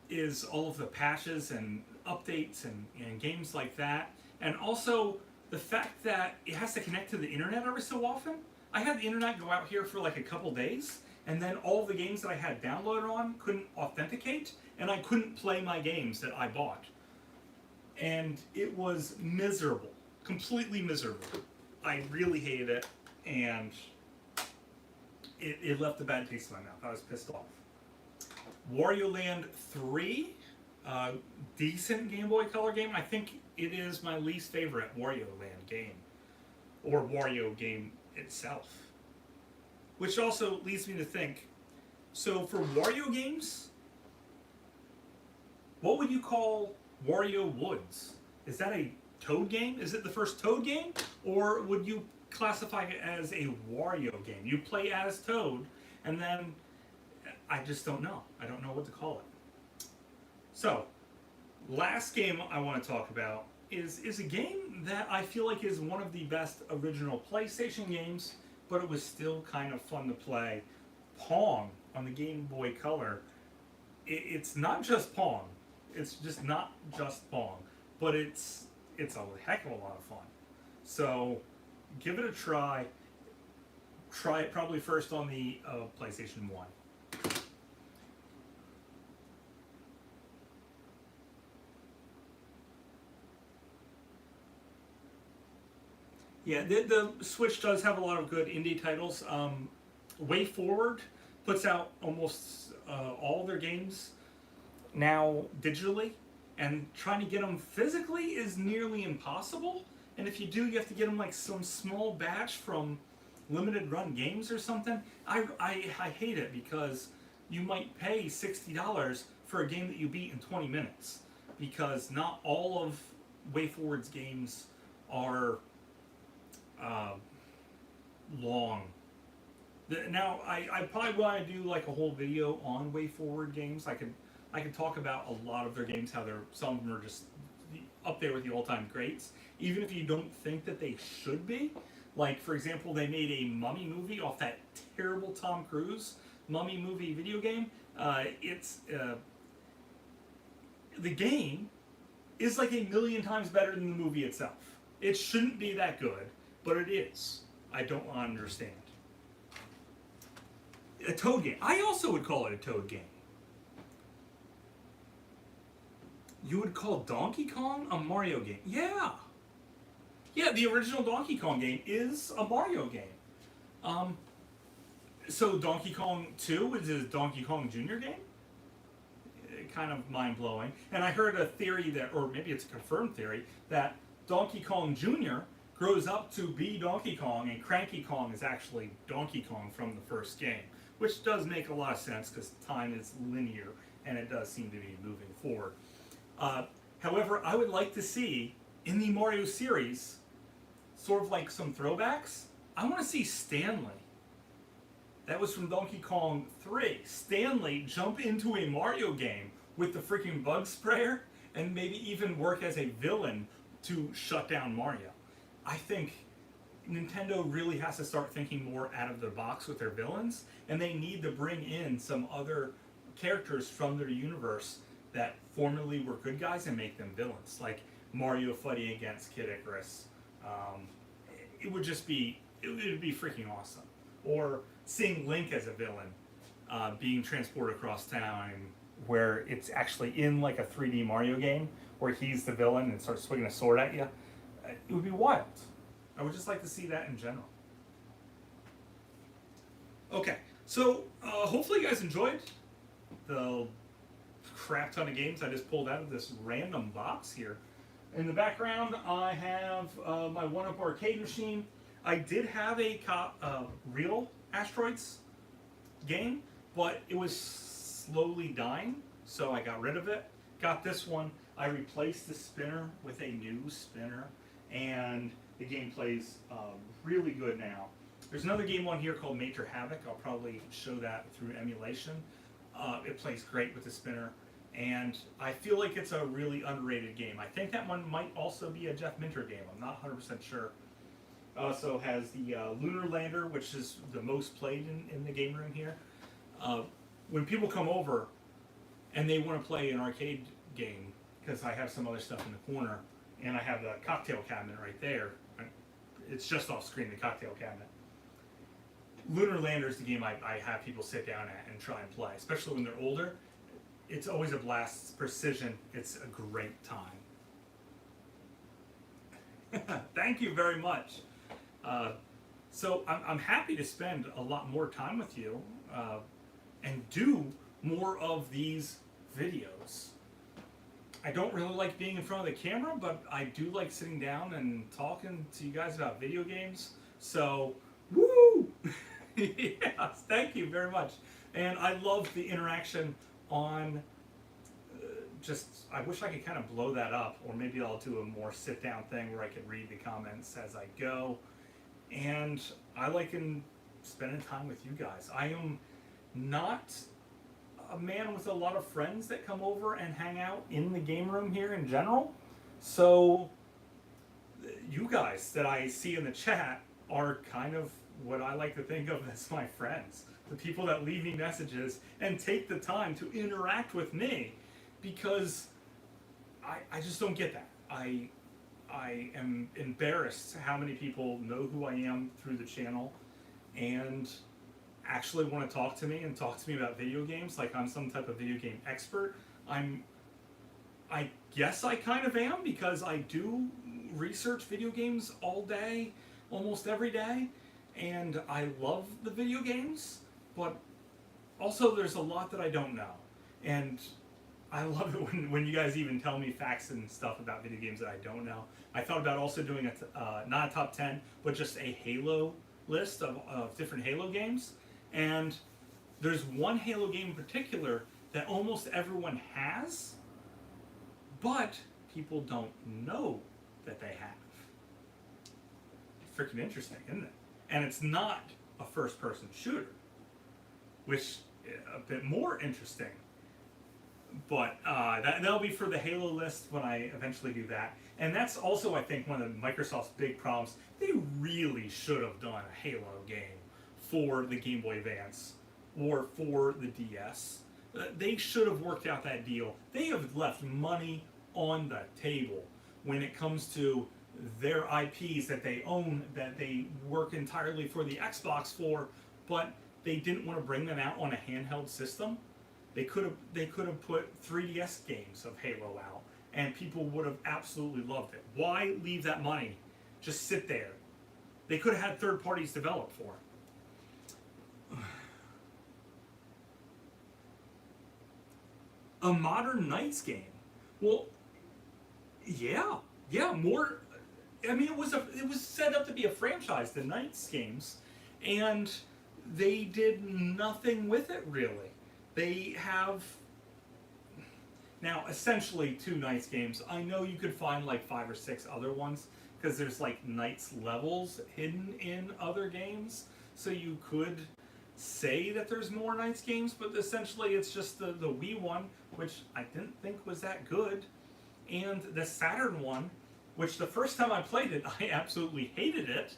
is all of the patches and updates and games like that. And also the fact that it has to connect to the internet every so often. I had the internet go out here for like a couple days, and then all the games that I had downloaded on couldn't authenticate, and I couldn't play my games that I bought. And it was miserable. Completely miserable. I really hated it, and it left a bad taste in my mouth. I was pissed off. Wario Land 3, decent Game Boy Color game. I think it is my least favorite Wario Land game, or Wario game itself. Which also leads me to think, so for Wario games, what would you call Wario Woods? Is that a Toad game? Is it the first Toad game? Or would you classify it as a Wario game? You play as Toad, and then I just don't know. I don't know what to call it. So, last game I want to talk about is a game that I feel like is one of the best original PlayStation games, but it was still kind of fun to play. Pong on the Game Boy Color. It's not just Pong. It's just not just Pong, but it's a heck of a lot of fun. So give it a try. Try it probably first on the PlayStation 1. Yeah, the Switch does have a lot of good indie titles. Way Forward puts out almost all their games now digitally, and trying to get them physically is nearly impossible. And if you do, you have to get them like some small batch from limited run games or something. I hate it, because you might pay $60 for a game that you beat in 20 minutes, because not all of Way Forward's games are long. Now, I probably want to do like a whole video on Way Forward games. I could talk about a lot of their games, how some of them are just up there with the all-time greats, even if you don't think that they should be. Like, for example, they made a Mummy movie off that terrible Tom Cruise Mummy movie video game. The game is like a million times better than the movie itself. It shouldn't be that good, but it is. I don't understand. A Toad game. I also would call it a Toad game. You would call Donkey Kong a Mario game? Yeah. Yeah, the original Donkey Kong game is a Mario game. So Donkey Kong 2 is a Donkey Kong Jr. game? Kind of mind-blowing. And I heard a theory that, or maybe it's a confirmed theory, that Donkey Kong Jr. grows up to be Donkey Kong, and Cranky Kong is actually Donkey Kong from the first game. Which does make a lot of sense, because time is linear, and it does seem to be moving forward. However, I would like to see, in the Mario series, sort of like some throwbacks. I want to see Stanley. That was from Donkey Kong 3. Stanley jump into a Mario game with the freaking bug sprayer, and maybe even work as a villain to shut down Mario. I think Nintendo really has to start thinking more out of the box with their villains, and they need to bring in some other characters from their universe that formerly were good guys and make them villains, like Mario fighting against Kid Icarus. It would just be it would be freaking awesome. Or seeing Link as a villain, being transported across town, where it's actually in like a 3D Mario game where he's the villain and starts swinging a sword at you. It would be wild. I would just like to see that in general. Okay, so hopefully you guys enjoyed the crap ton of games I just pulled out of this random box here. In the background, I have my 1-Up arcade machine. I did have a real Asteroids game, but it was slowly dying, so I got rid of it. Got this one. I replaced the spinner with a new spinner, and the game plays really good now. There's another game on here called Major Havoc. I'll probably show that through emulation. It plays great with the spinner, and I feel like it's a really underrated game. I think that one might also be a Jeff Minter game. I'm not 100% sure. Also has the Lunar Lander, which is the most played in the game room here. When people come over and they want to play an arcade game, because I have some other stuff in the corner, and I have the cocktail cabinet right there. It's just off screen, the cocktail cabinet. Lunar Lander is the game I have people sit down at and try and play, especially when they're older. It's always a blast. It's precision. It's a great time. Thank you very much. So I'm happy to spend a lot more time with you and do more of these videos. I don't really like being in front of the camera, but I do like sitting down and talking to you guys about video games. So, woo! Yes, thank you very much. And I love the interaction on I wish I could kind of blow that up, or maybe I'll do a more sit-down thing where I can read the comments as I go. And I like spending time with you guys. I am not a man with a lot of friends that come over and hang out in the game room here in general. So you guys that I see in the chat are kind of what I like to think of as my friends. The people that leave me messages and take the time to interact with me, because I just don't get that. I am embarrassed how many people know who I am through the channel and actually want to talk to me and talk to me about video games like I'm some type of video game expert. I guess I kind of am, because I do research video games all day, almost every day, and I love the video games, but also there's a lot that I don't know. And I love it when you guys even tell me facts and stuff about video games that I don't know. I thought about also doing not a top 10, but just a Halo list of different Halo games. And there's one Halo game in particular that almost everyone has, but people don't know that they have. Freaking interesting, isn't it? And it's not a first-person shooter, which is a bit more interesting. But that'll be for the Halo list when I eventually do that. And that's also, I think, one of Microsoft's big problems. They really should have done a Halo game for the Game Boy Advance or for the DS. They should have worked out that deal. They have left money on the table when it comes to their IPs that they own, that they work entirely for the Xbox for, but they didn't want to bring them out on a handheld system. They could have put 3DS games of Halo out, and people would have absolutely loved it. Why leave that money just sit there? They could have had third parties develop for it. A Modern Knights game. Well, yeah, more. I mean, it was set up to be a franchise, the Knights games, and they did nothing with it really. They have now essentially 2 Knights games. I know you could find like 5 or 6 other ones, because there's like Knights levels hidden in other games, so you could say that there's more Knights games, but essentially it's just the Wii one, which I didn't think was that good, and the Saturn one, which the first time I played it, I absolutely hated it,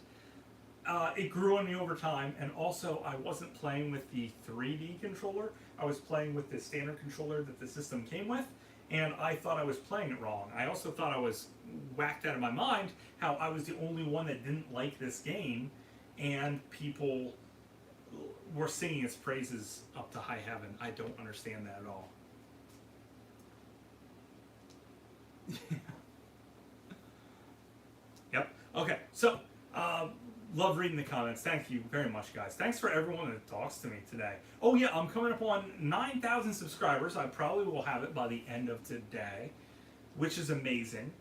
it grew on me over time, and also I wasn't playing with the 3D controller. I was playing with the standard controller that the system came with, and I thought I was playing it wrong. I also thought I was whacked out of my mind how I was the only one that didn't like this game, and people were singing its praises up to high heaven. I don't understand that at all. Yep. Okay. So, love reading the comments. Thank you very much, guys. Thanks for everyone that talks to me today. Oh yeah, I'm coming up on 9,000 subscribers. I probably will have it by the end of today, which is amazing.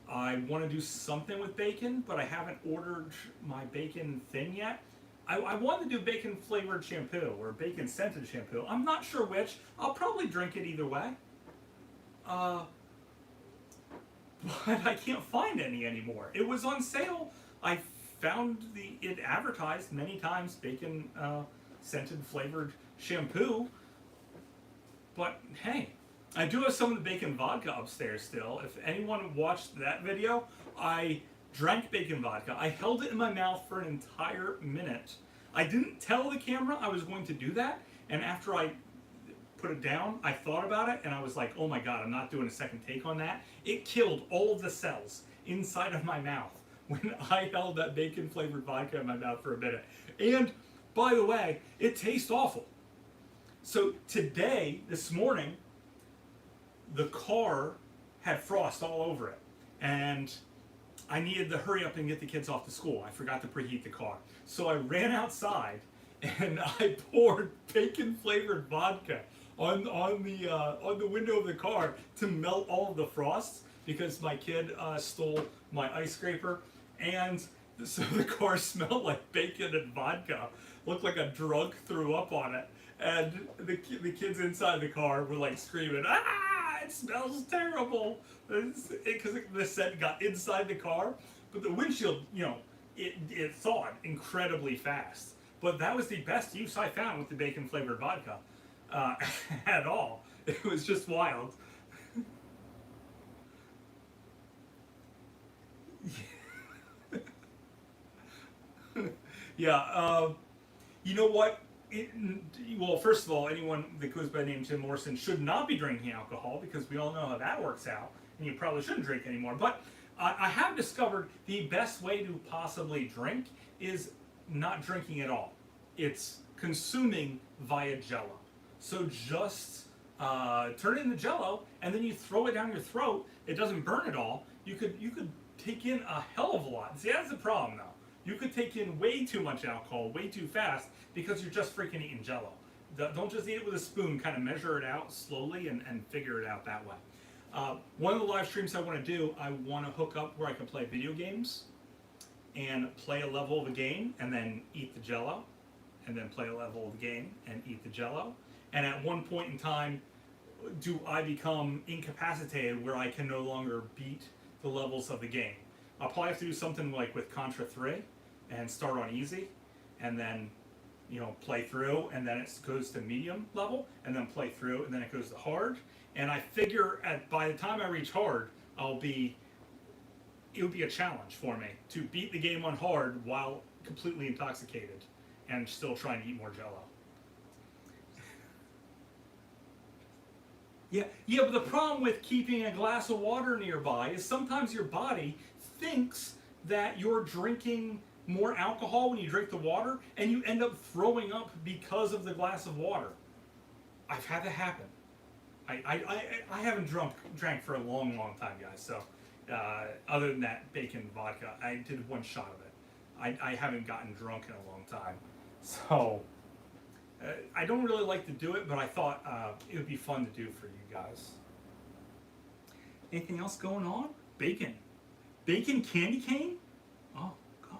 I want to do something with bacon, but I haven't ordered my bacon thing yet. I want to do bacon flavored shampoo or bacon scented shampoo. I'm not sure which. I'll probably drink it either way. Uh, but I can't find any anymore. It was on sale. I found it advertised many times, bacon scented flavored shampoo. But hey, I do have some of the bacon vodka upstairs still. If anyone watched that video, I drank bacon vodka. I held it in my mouth for an entire minute. I didn't tell the camera I was going to do that, and after I put it down, I thought about it, and I was like, oh my god, I'm not doing a second take on that. It killed all of the cells inside of my mouth when I held that bacon flavored vodka in my mouth for a minute. And by the way, it tastes awful. So today, this morning, the car had frost all over it, and I needed to hurry up and get the kids off to school. I forgot to preheat the car. So I ran outside and I poured bacon flavored vodka on the window of the car to melt all of the frost because my kid stole my ice scraper, and so the car smelled like bacon and vodka. Looked like a drunk threw up on it, and the kids inside the car were like screaming, "Ah! It smells terrible!" Because the scent got inside the car, but the windshield, it thawed incredibly fast. But that was the best use I found with the bacon flavored vodka at all. It was just wild. Yeah, you know what? Well, first of all, anyone that goes by the name Tim Morrison should not be drinking alcohol because we all know how that works out, and you probably shouldn't drink anymore. But I have discovered the best way to possibly drink is not drinking at all. It's consuming via Jello. So just turn it into Jello, and then you throw it down your throat. It doesn't burn at all. You could take in a hell of a lot. See, that's the problem though. You could take in way too much alcohol way too fast because you're just freaking eating Jello. Don't just eat it with a spoon. Kind of measure it out slowly and figure it out that way. One of the live streams I want to do, I want to hook up where I can play video games and play a level of a game and then eat the Jello, and then play a level of the game and eat the Jello. And at one point in time, do I become incapacitated where I can no longer beat the levels of the game? I'll probably have to do something like with Contra 3 and start on easy, and then play through, and then it goes to medium level, and then play through, and then it goes to hard. And I figure by the time I reach hard, it would be a challenge for me to beat the game on hard while completely intoxicated and still trying to eat more Jello. Yeah, but the problem with keeping a glass of water nearby is sometimes your body thinks that you're drinking more alcohol when you drink the water, and you end up throwing up because of the glass of water. I've had that happen. I haven't drank for a long time, guys. So other than that bacon vodka, I did one shot of it. I haven't gotten drunk in a long time. So I don't really like to do it, but I thought it would be fun to do for you guys. Anything else going on? Bacon candy cane? Oh god.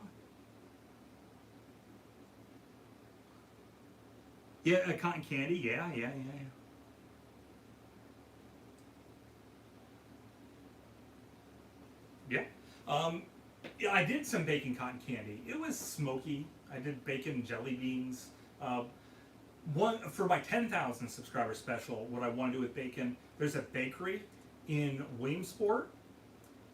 Yeah, a cotton candy. Yeah. Yeah. Yeah, I did some bacon cotton candy. It was smoky. I did bacon jelly beans. One for my 10,000 subscriber special. What I want to do with bacon? There's a bakery in Williamsport,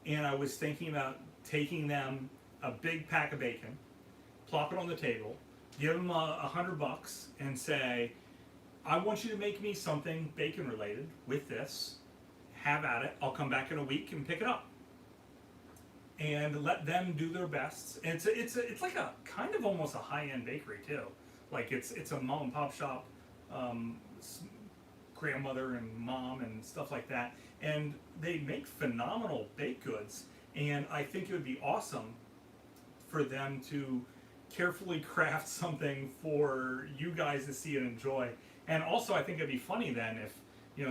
and I was thinking about taking them a big pack of bacon plop it on the table, give them $100, and say, I want you to make me something bacon related with this. Have at it. I'll come back in a week and pick it up. And let them do their best. And it's like a kind of almost a high end bakery too. Like it's a mom and pop shop, um, grandmother and mom and stuff like that. And they make phenomenal baked goods. And I think it would be awesome for them to carefully craft something for you guys to see and enjoy. And also, I think it'd be funny then if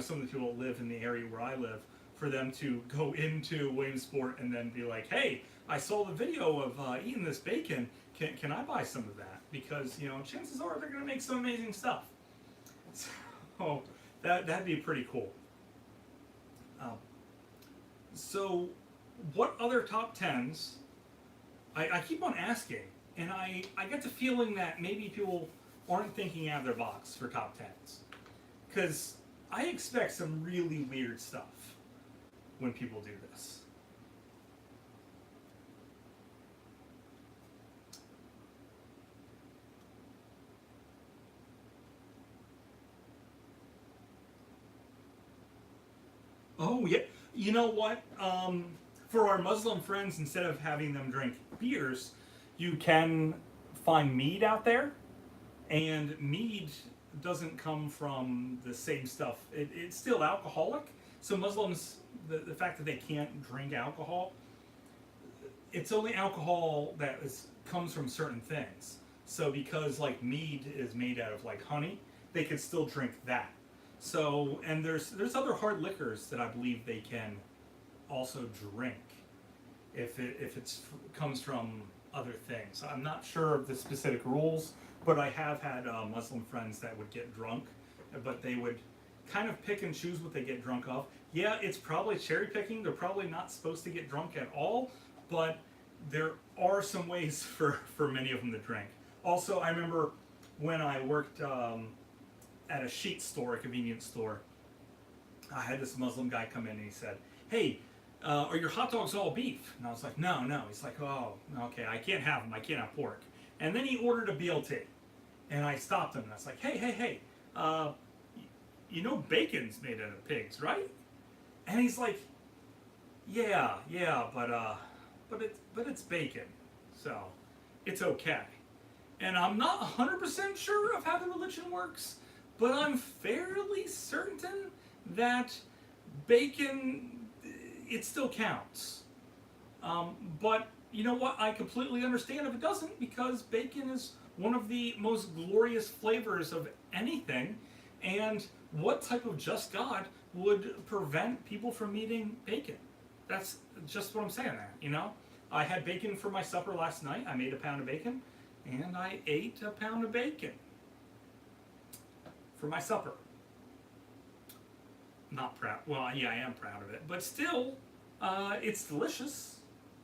some of the people that live in the area where I live, for them to go into Williamsport and then be like, "Hey, I saw the video of eating this bacon. Can I buy some of that?" Because chances are they're going to make some amazing stuff. So that'd be pretty cool. Um, so, what other top tens? I keep on asking, and I get the feeling that maybe people aren't thinking out of their box for top tens, because I expect some really weird stuff when people do this. Oh yeah, you know what? For our Muslim friends, instead of having them drink beers, you can find mead out there, and mead doesn't come from the same stuff. It's still alcoholic. So Muslims, the fact that they can't drink alcohol, it's only alcohol that comes from certain things. So because like mead is made out of like honey, they can still drink that. So and there's other hard liquors that I believe they can also drink if it's comes from other things. I'm not sure of the specific rules, but I have had Muslim friends that would get drunk, but they would kind of pick and choose what they get drunk of. Yeah, it's probably cherry picking. They're probably not supposed to get drunk at all, but there are some ways for many of them to drink. Also, I remember when I worked at a sheet store, a convenience store, I had this Muslim guy come in and he said, "Hey, are your hot dogs all beef?" And I was like, "No, no." He's like, "Oh, okay, I can't have them. I can't have pork." And then he ordered a BLT. And I stopped him and I was like, "Hey, bacon's made out of pigs, right?" And he's like, "Yeah, but it's bacon, so it's okay." And I'm not 100% sure of how the religion works, but I'm fairly certain that bacon, it still counts. But you know what? I completely understand if it doesn't, because bacon is one of the most glorious flavors of anything. And what type of just God would prevent people from eating bacon? That's just what I'm saying there. I had bacon for my supper last night. I made a pound of bacon, and I ate a pound of bacon for my supper. Not proud. Well, yeah, I am proud of it. But still, it's delicious,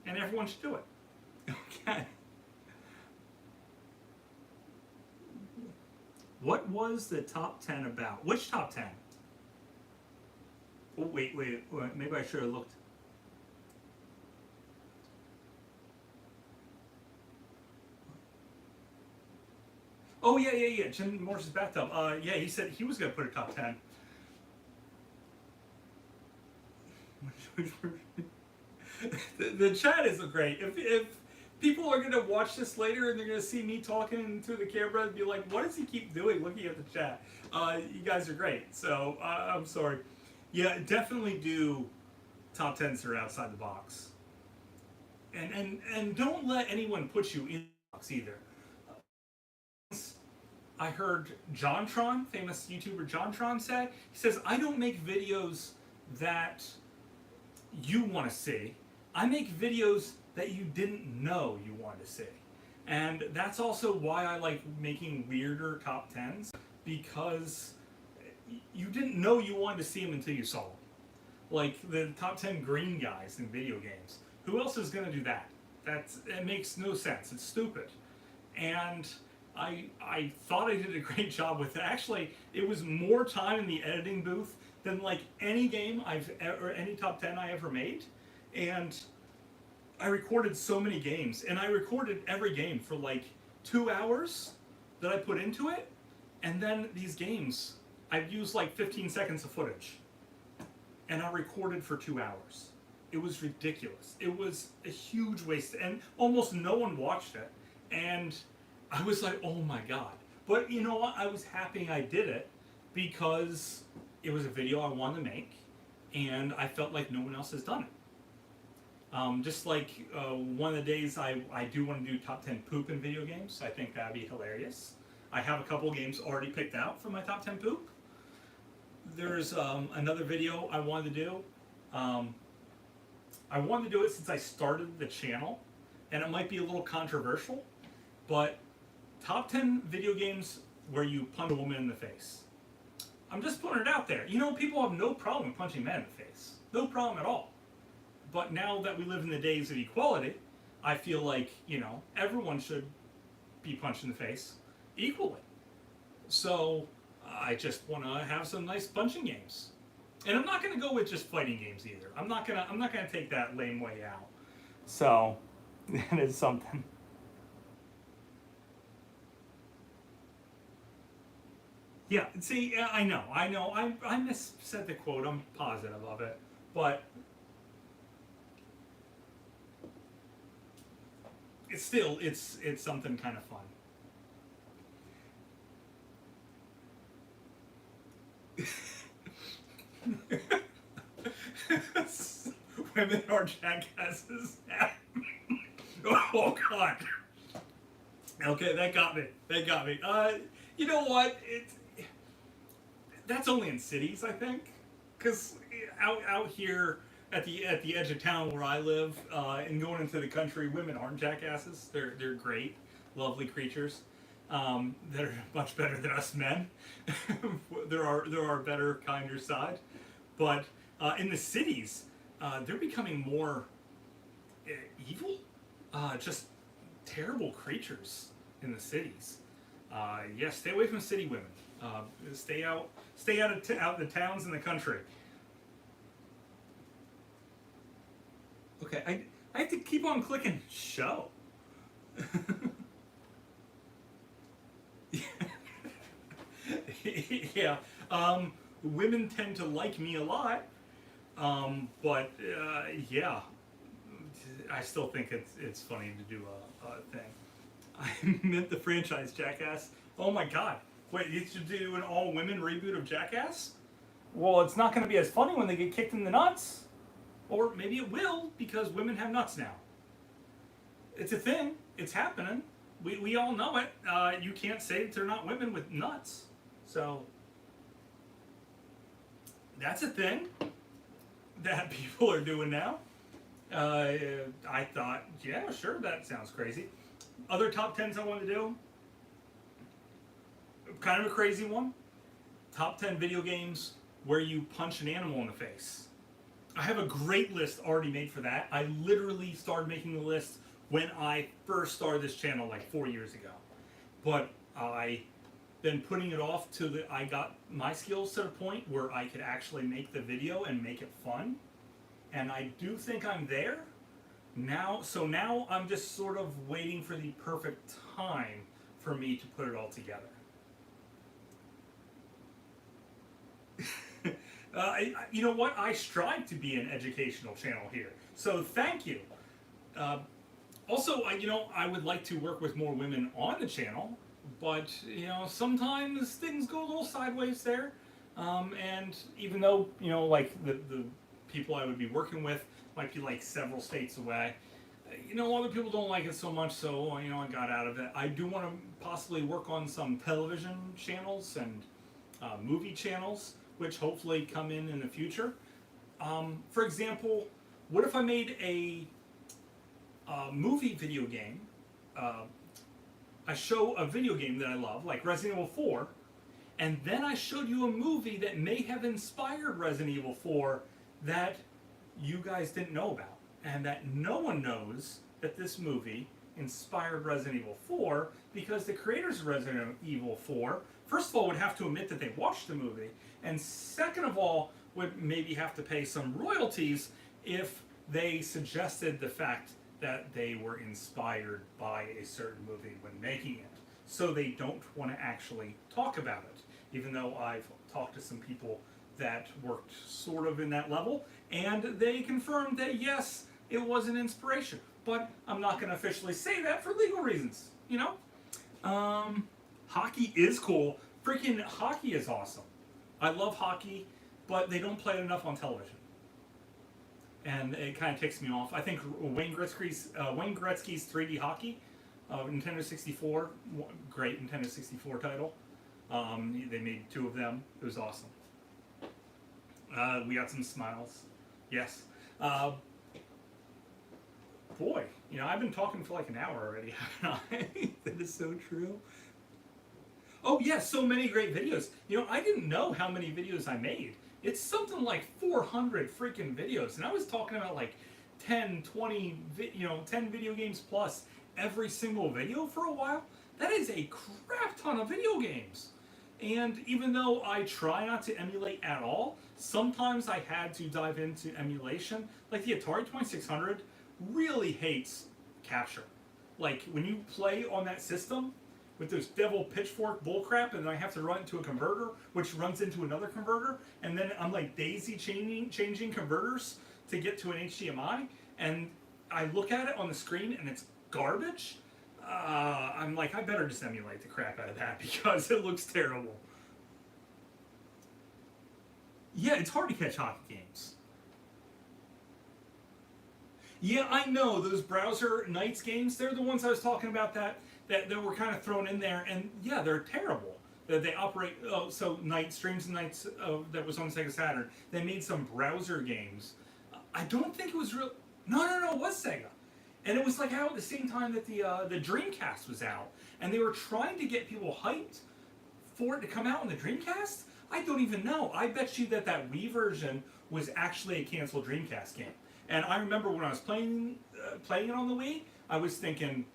and everyone should do it. Okay. What was the top 10 about? Which top 10? Oh, wait. Maybe I should have looked. Oh, yeah. Jim Morris's bathtub. Yeah, he said he was going to put a top 10. The chat is great. If people are going to watch this later and they're going to see me talking to the camera and be like, "What does he keep doing looking at the chat?" You guys are great. So I'm sorry. Yeah, definitely do top 10s that are outside the box. And don't let anyone put you in the box either. I heard JonTron, famous YouTuber JonTron, said, he says, "I don't make videos that you want to see. I make videos that you didn't know you wanted to see." And that's also why I like making weirder top 10s, because you didn't know you wanted to see them until you saw them. Like the top 10 green guys in video games. Who else is going to do that? It makes no sense. It's stupid. And I thought I did a great job with it. Actually, it was more time in the editing booth than like any game or any top 10 I ever made. And I recorded so many games, and I recorded every game for like 2 hours that I put into it, and then these games, I've used like 15 seconds of footage, and I recorded for 2 hours. It was ridiculous. It was a huge waste, and almost no one watched it. And I was like, oh my god. But you know what? I was happy I did it because it was a video I wanted to make, and I felt like no one else has done it. Just like one of the days I do want to do top 10 poop in video games. I think that'd be hilarious. I have a couple games already picked out for my top 10 poop. There's another video I wanted to do. I wanted to do it since I started the channel, and it might be a little controversial, but top 10 video games where you punch a woman in the face. I'm just putting it out there. You know, people have no problem punching men in the face. No problem at all. But now that we live in the days of equality, I feel like, you know, everyone should be punched in the face equally. So I just want to have some nice punching games. And I'm not going to go with just fighting games either. I'm not going to take that lame way out. So that is something. Yeah, see, I know. I missaid the quote. I'm positive of it. But it's still, it's something kind of fun. Women are jackasses. Oh god. Okay, that got me. You know what? That's only in cities, I think, because out here at the edge of town where I live, and going into the country, women aren't jackasses. They're great, lovely creatures. They're much better than us men. there are better, kinder side, but in the cities, they're becoming more evil, just terrible creatures in the cities. Yeah, stay away from city women. Stay out of the towns and the country. Okay, I have to keep on clicking show. Yeah, women tend to like me a lot, but yeah, I still think it's funny to do a thing. I meant the franchise Jackass. Oh my god! Wait, you should do an all-women reboot of Jackass? Well, it's not going to be as funny when they get kicked in the nuts, or maybe it will because women have nuts now. It's a thing. It's happening. We all know it. You can't say that they're not women with nuts. So that's a thing that people are doing now. I thought, yeah, sure, that sounds crazy. Other top 10s I want to do, kind of a crazy one. Top 10 video games where you punch an animal in the face. I have a great list already made for that. I literally started making the list when I first started this channel like 4 years ago. But I been putting it off till I got my skills to the point where I could actually make the video and make it fun. And I do think I'm there now. So now I'm just sort of waiting for the perfect time for me to put it all together. You know what? I strive to be an educational channel here. So thank you. Also, you know, I would like to work with more women on the channel, but, you know, sometimes things go a little sideways there. And even though, you know, like the people I would be working with might be like several states away, you know, other people don't like it so much, so, you know, I got out of it. I do want to possibly work on some television channels and movie channels, which hopefully come in the future. For example, what if I made a movie video game? I show a video game that I love, like Resident Evil 4, and then I showed you a movie that may have inspired Resident Evil 4 that you guys didn't know about, and that no one knows that this movie inspired Resident Evil 4 because the creators of Resident Evil 4, first of all, would have to admit that they watched the movie, and second of all, would maybe have to pay some royalties if they suggested the fact that they were inspired by a certain movie when making it. So they don't want to actually talk about it, even though I've talked to some people that worked sort of in that level, and they confirmed that yes, it was an inspiration. But I'm not going to officially say that for legal reasons, you know? Hockey is cool. Freaking hockey is awesome. I love hockey, but they don't play it enough on television. And it kind of ticks me off. I think Wayne Gretzky's 3D Hockey, Nintendo 64, great Nintendo 64 title. They made 2 of them. It was awesome. We got some smiles. Yes. Boy, I've been talking for like an hour already, haven't I? That is so true. Oh, yeah, so many great videos. I didn't know how many videos I made. It's something like 400 freaking videos. And I was talking about like 10, 20, 10 video games plus every single video for a while. That is a crap ton of video games. And even though I try not to emulate at all, sometimes I had to dive into emulation. Like the Atari 2600 really hates capture. Like when you play on that system with those devil pitchfork bullcrap, and then I have to run into a converter, which runs into another converter, and then I'm like daisy changing converters to get to an HDMI, and I look at it on the screen and it's garbage. I'm like, I better just emulate the crap out of that because it looks terrible. Yeah, it's hard to catch hockey games. Yeah, I know those browser Knights games. They're the ones I was talking about that were kind of thrown in there, and yeah, they're terrible. They operate. So Night Streams and Nights that was on Sega Saturn. They made some browser games. I don't think it was real. No, it was Sega, and it was like out at the same time that the Dreamcast was out, and they were trying to get people hyped for it to come out on the Dreamcast. I don't even know. I bet you that Wii version was actually a canceled Dreamcast game. And I remember when I was playing it on the Wii, I was thinking,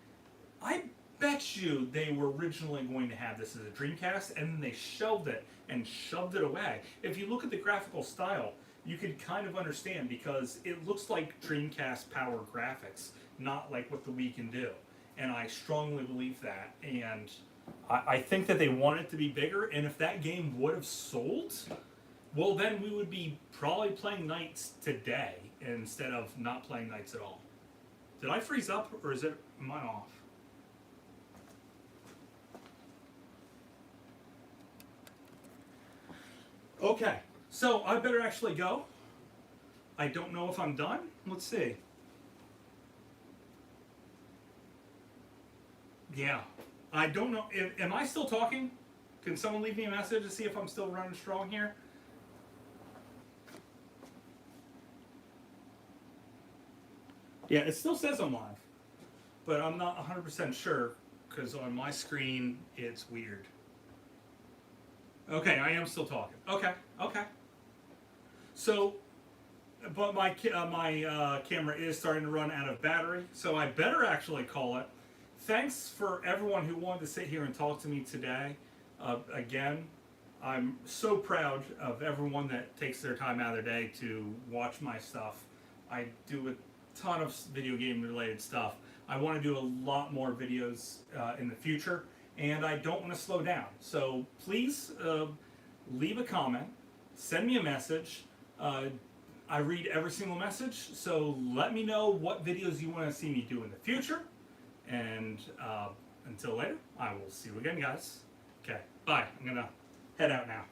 I bet you they were originally going to have this as a Dreamcast, and then they shelved it and shoved it away. If you look at the graphical style, you could kind of understand because it looks like Dreamcast power graphics, not like what the Wii can do. And I strongly believe that. And I think that they want it to be bigger, and if that game would have sold, well, then we would be probably playing Knights today instead of not playing Knights at all. Did I freeze up, or am I off? Okay, so I better actually go. I don't know if I'm done. Let's see. Yeah, I don't know. Am I still talking? Can someone leave me a message to see if I'm still running strong here? Yeah, it still says I'm live, but I'm not 100% sure because on my screen it's weird. Okay, I am still talking. Okay. So, but my camera is starting to run out of battery, so I better actually call it. Thanks for everyone who wanted to sit here and talk to me today. Again, I'm so proud of everyone that takes their time out of their day to watch my stuff. I do a ton of video game related stuff. I want to do a lot more videos in the future, and I don't want to slow down. So please leave a comment, send me a message. I read every single message, so let me know what videos you want to see me do in the future. And until later, I will see you again, guys. Okay, bye. I'm going to head out now.